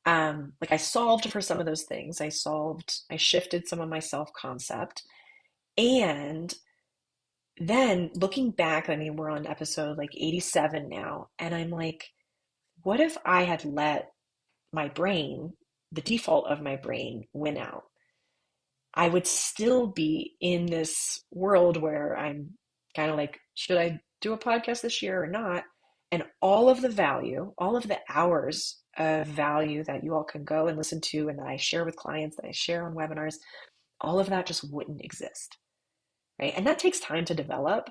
Speaker 1: Like I solved for some of those things. I shifted some of my self concept. And then looking back, I mean, we're on episode like 87 now. And I'm like, what if I had let my brain, the default of my brain, win out? I would still be in this world where I'm kind of like, should I do a podcast this year or not? And all of the value, all of the hours of value that you all can go and listen to, and that I share with clients, that I share on webinars, all of that just wouldn't exist, right? And that takes time to develop.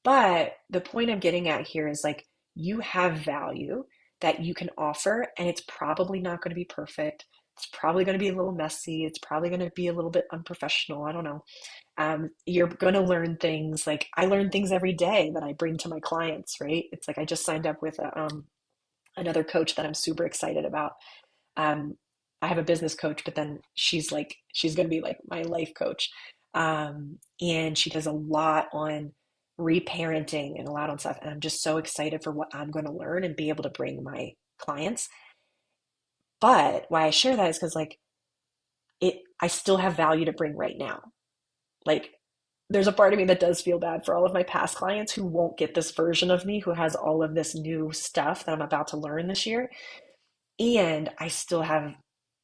Speaker 1: But the point I'm getting at here is like you have value that you can offer, and it's probably not going to be perfect. It's probably going to be a little messy. It's probably going to be a little bit unprofessional. I don't know. You're going to learn things. Like I learn things every day that I bring to my clients, right? It's like I just signed up with another coach that I'm super excited about. um, I have a business coach, but then she's going to be like my life coach. And she does a lot on reparenting and a lot on stuff. And I'm just so excited for what I'm going to learn and be able to bring my clients. But why I share that is because like I still have value to bring right now. Like there's a part of me that does feel bad for all of my past clients who won't get this version of me, who has all of this new stuff that I'm about to learn this year. And I still have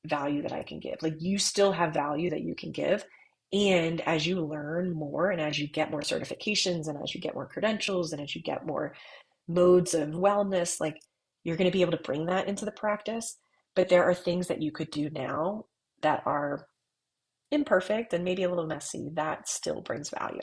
Speaker 1: value that I can give. Like you still have value that you can give. And as you learn more and as you get more certifications and as you get more credentials and as you get more modes of wellness, like you're going to be able to bring that into the practice. But there are things that you could do now that are imperfect and maybe a little messy that still brings value.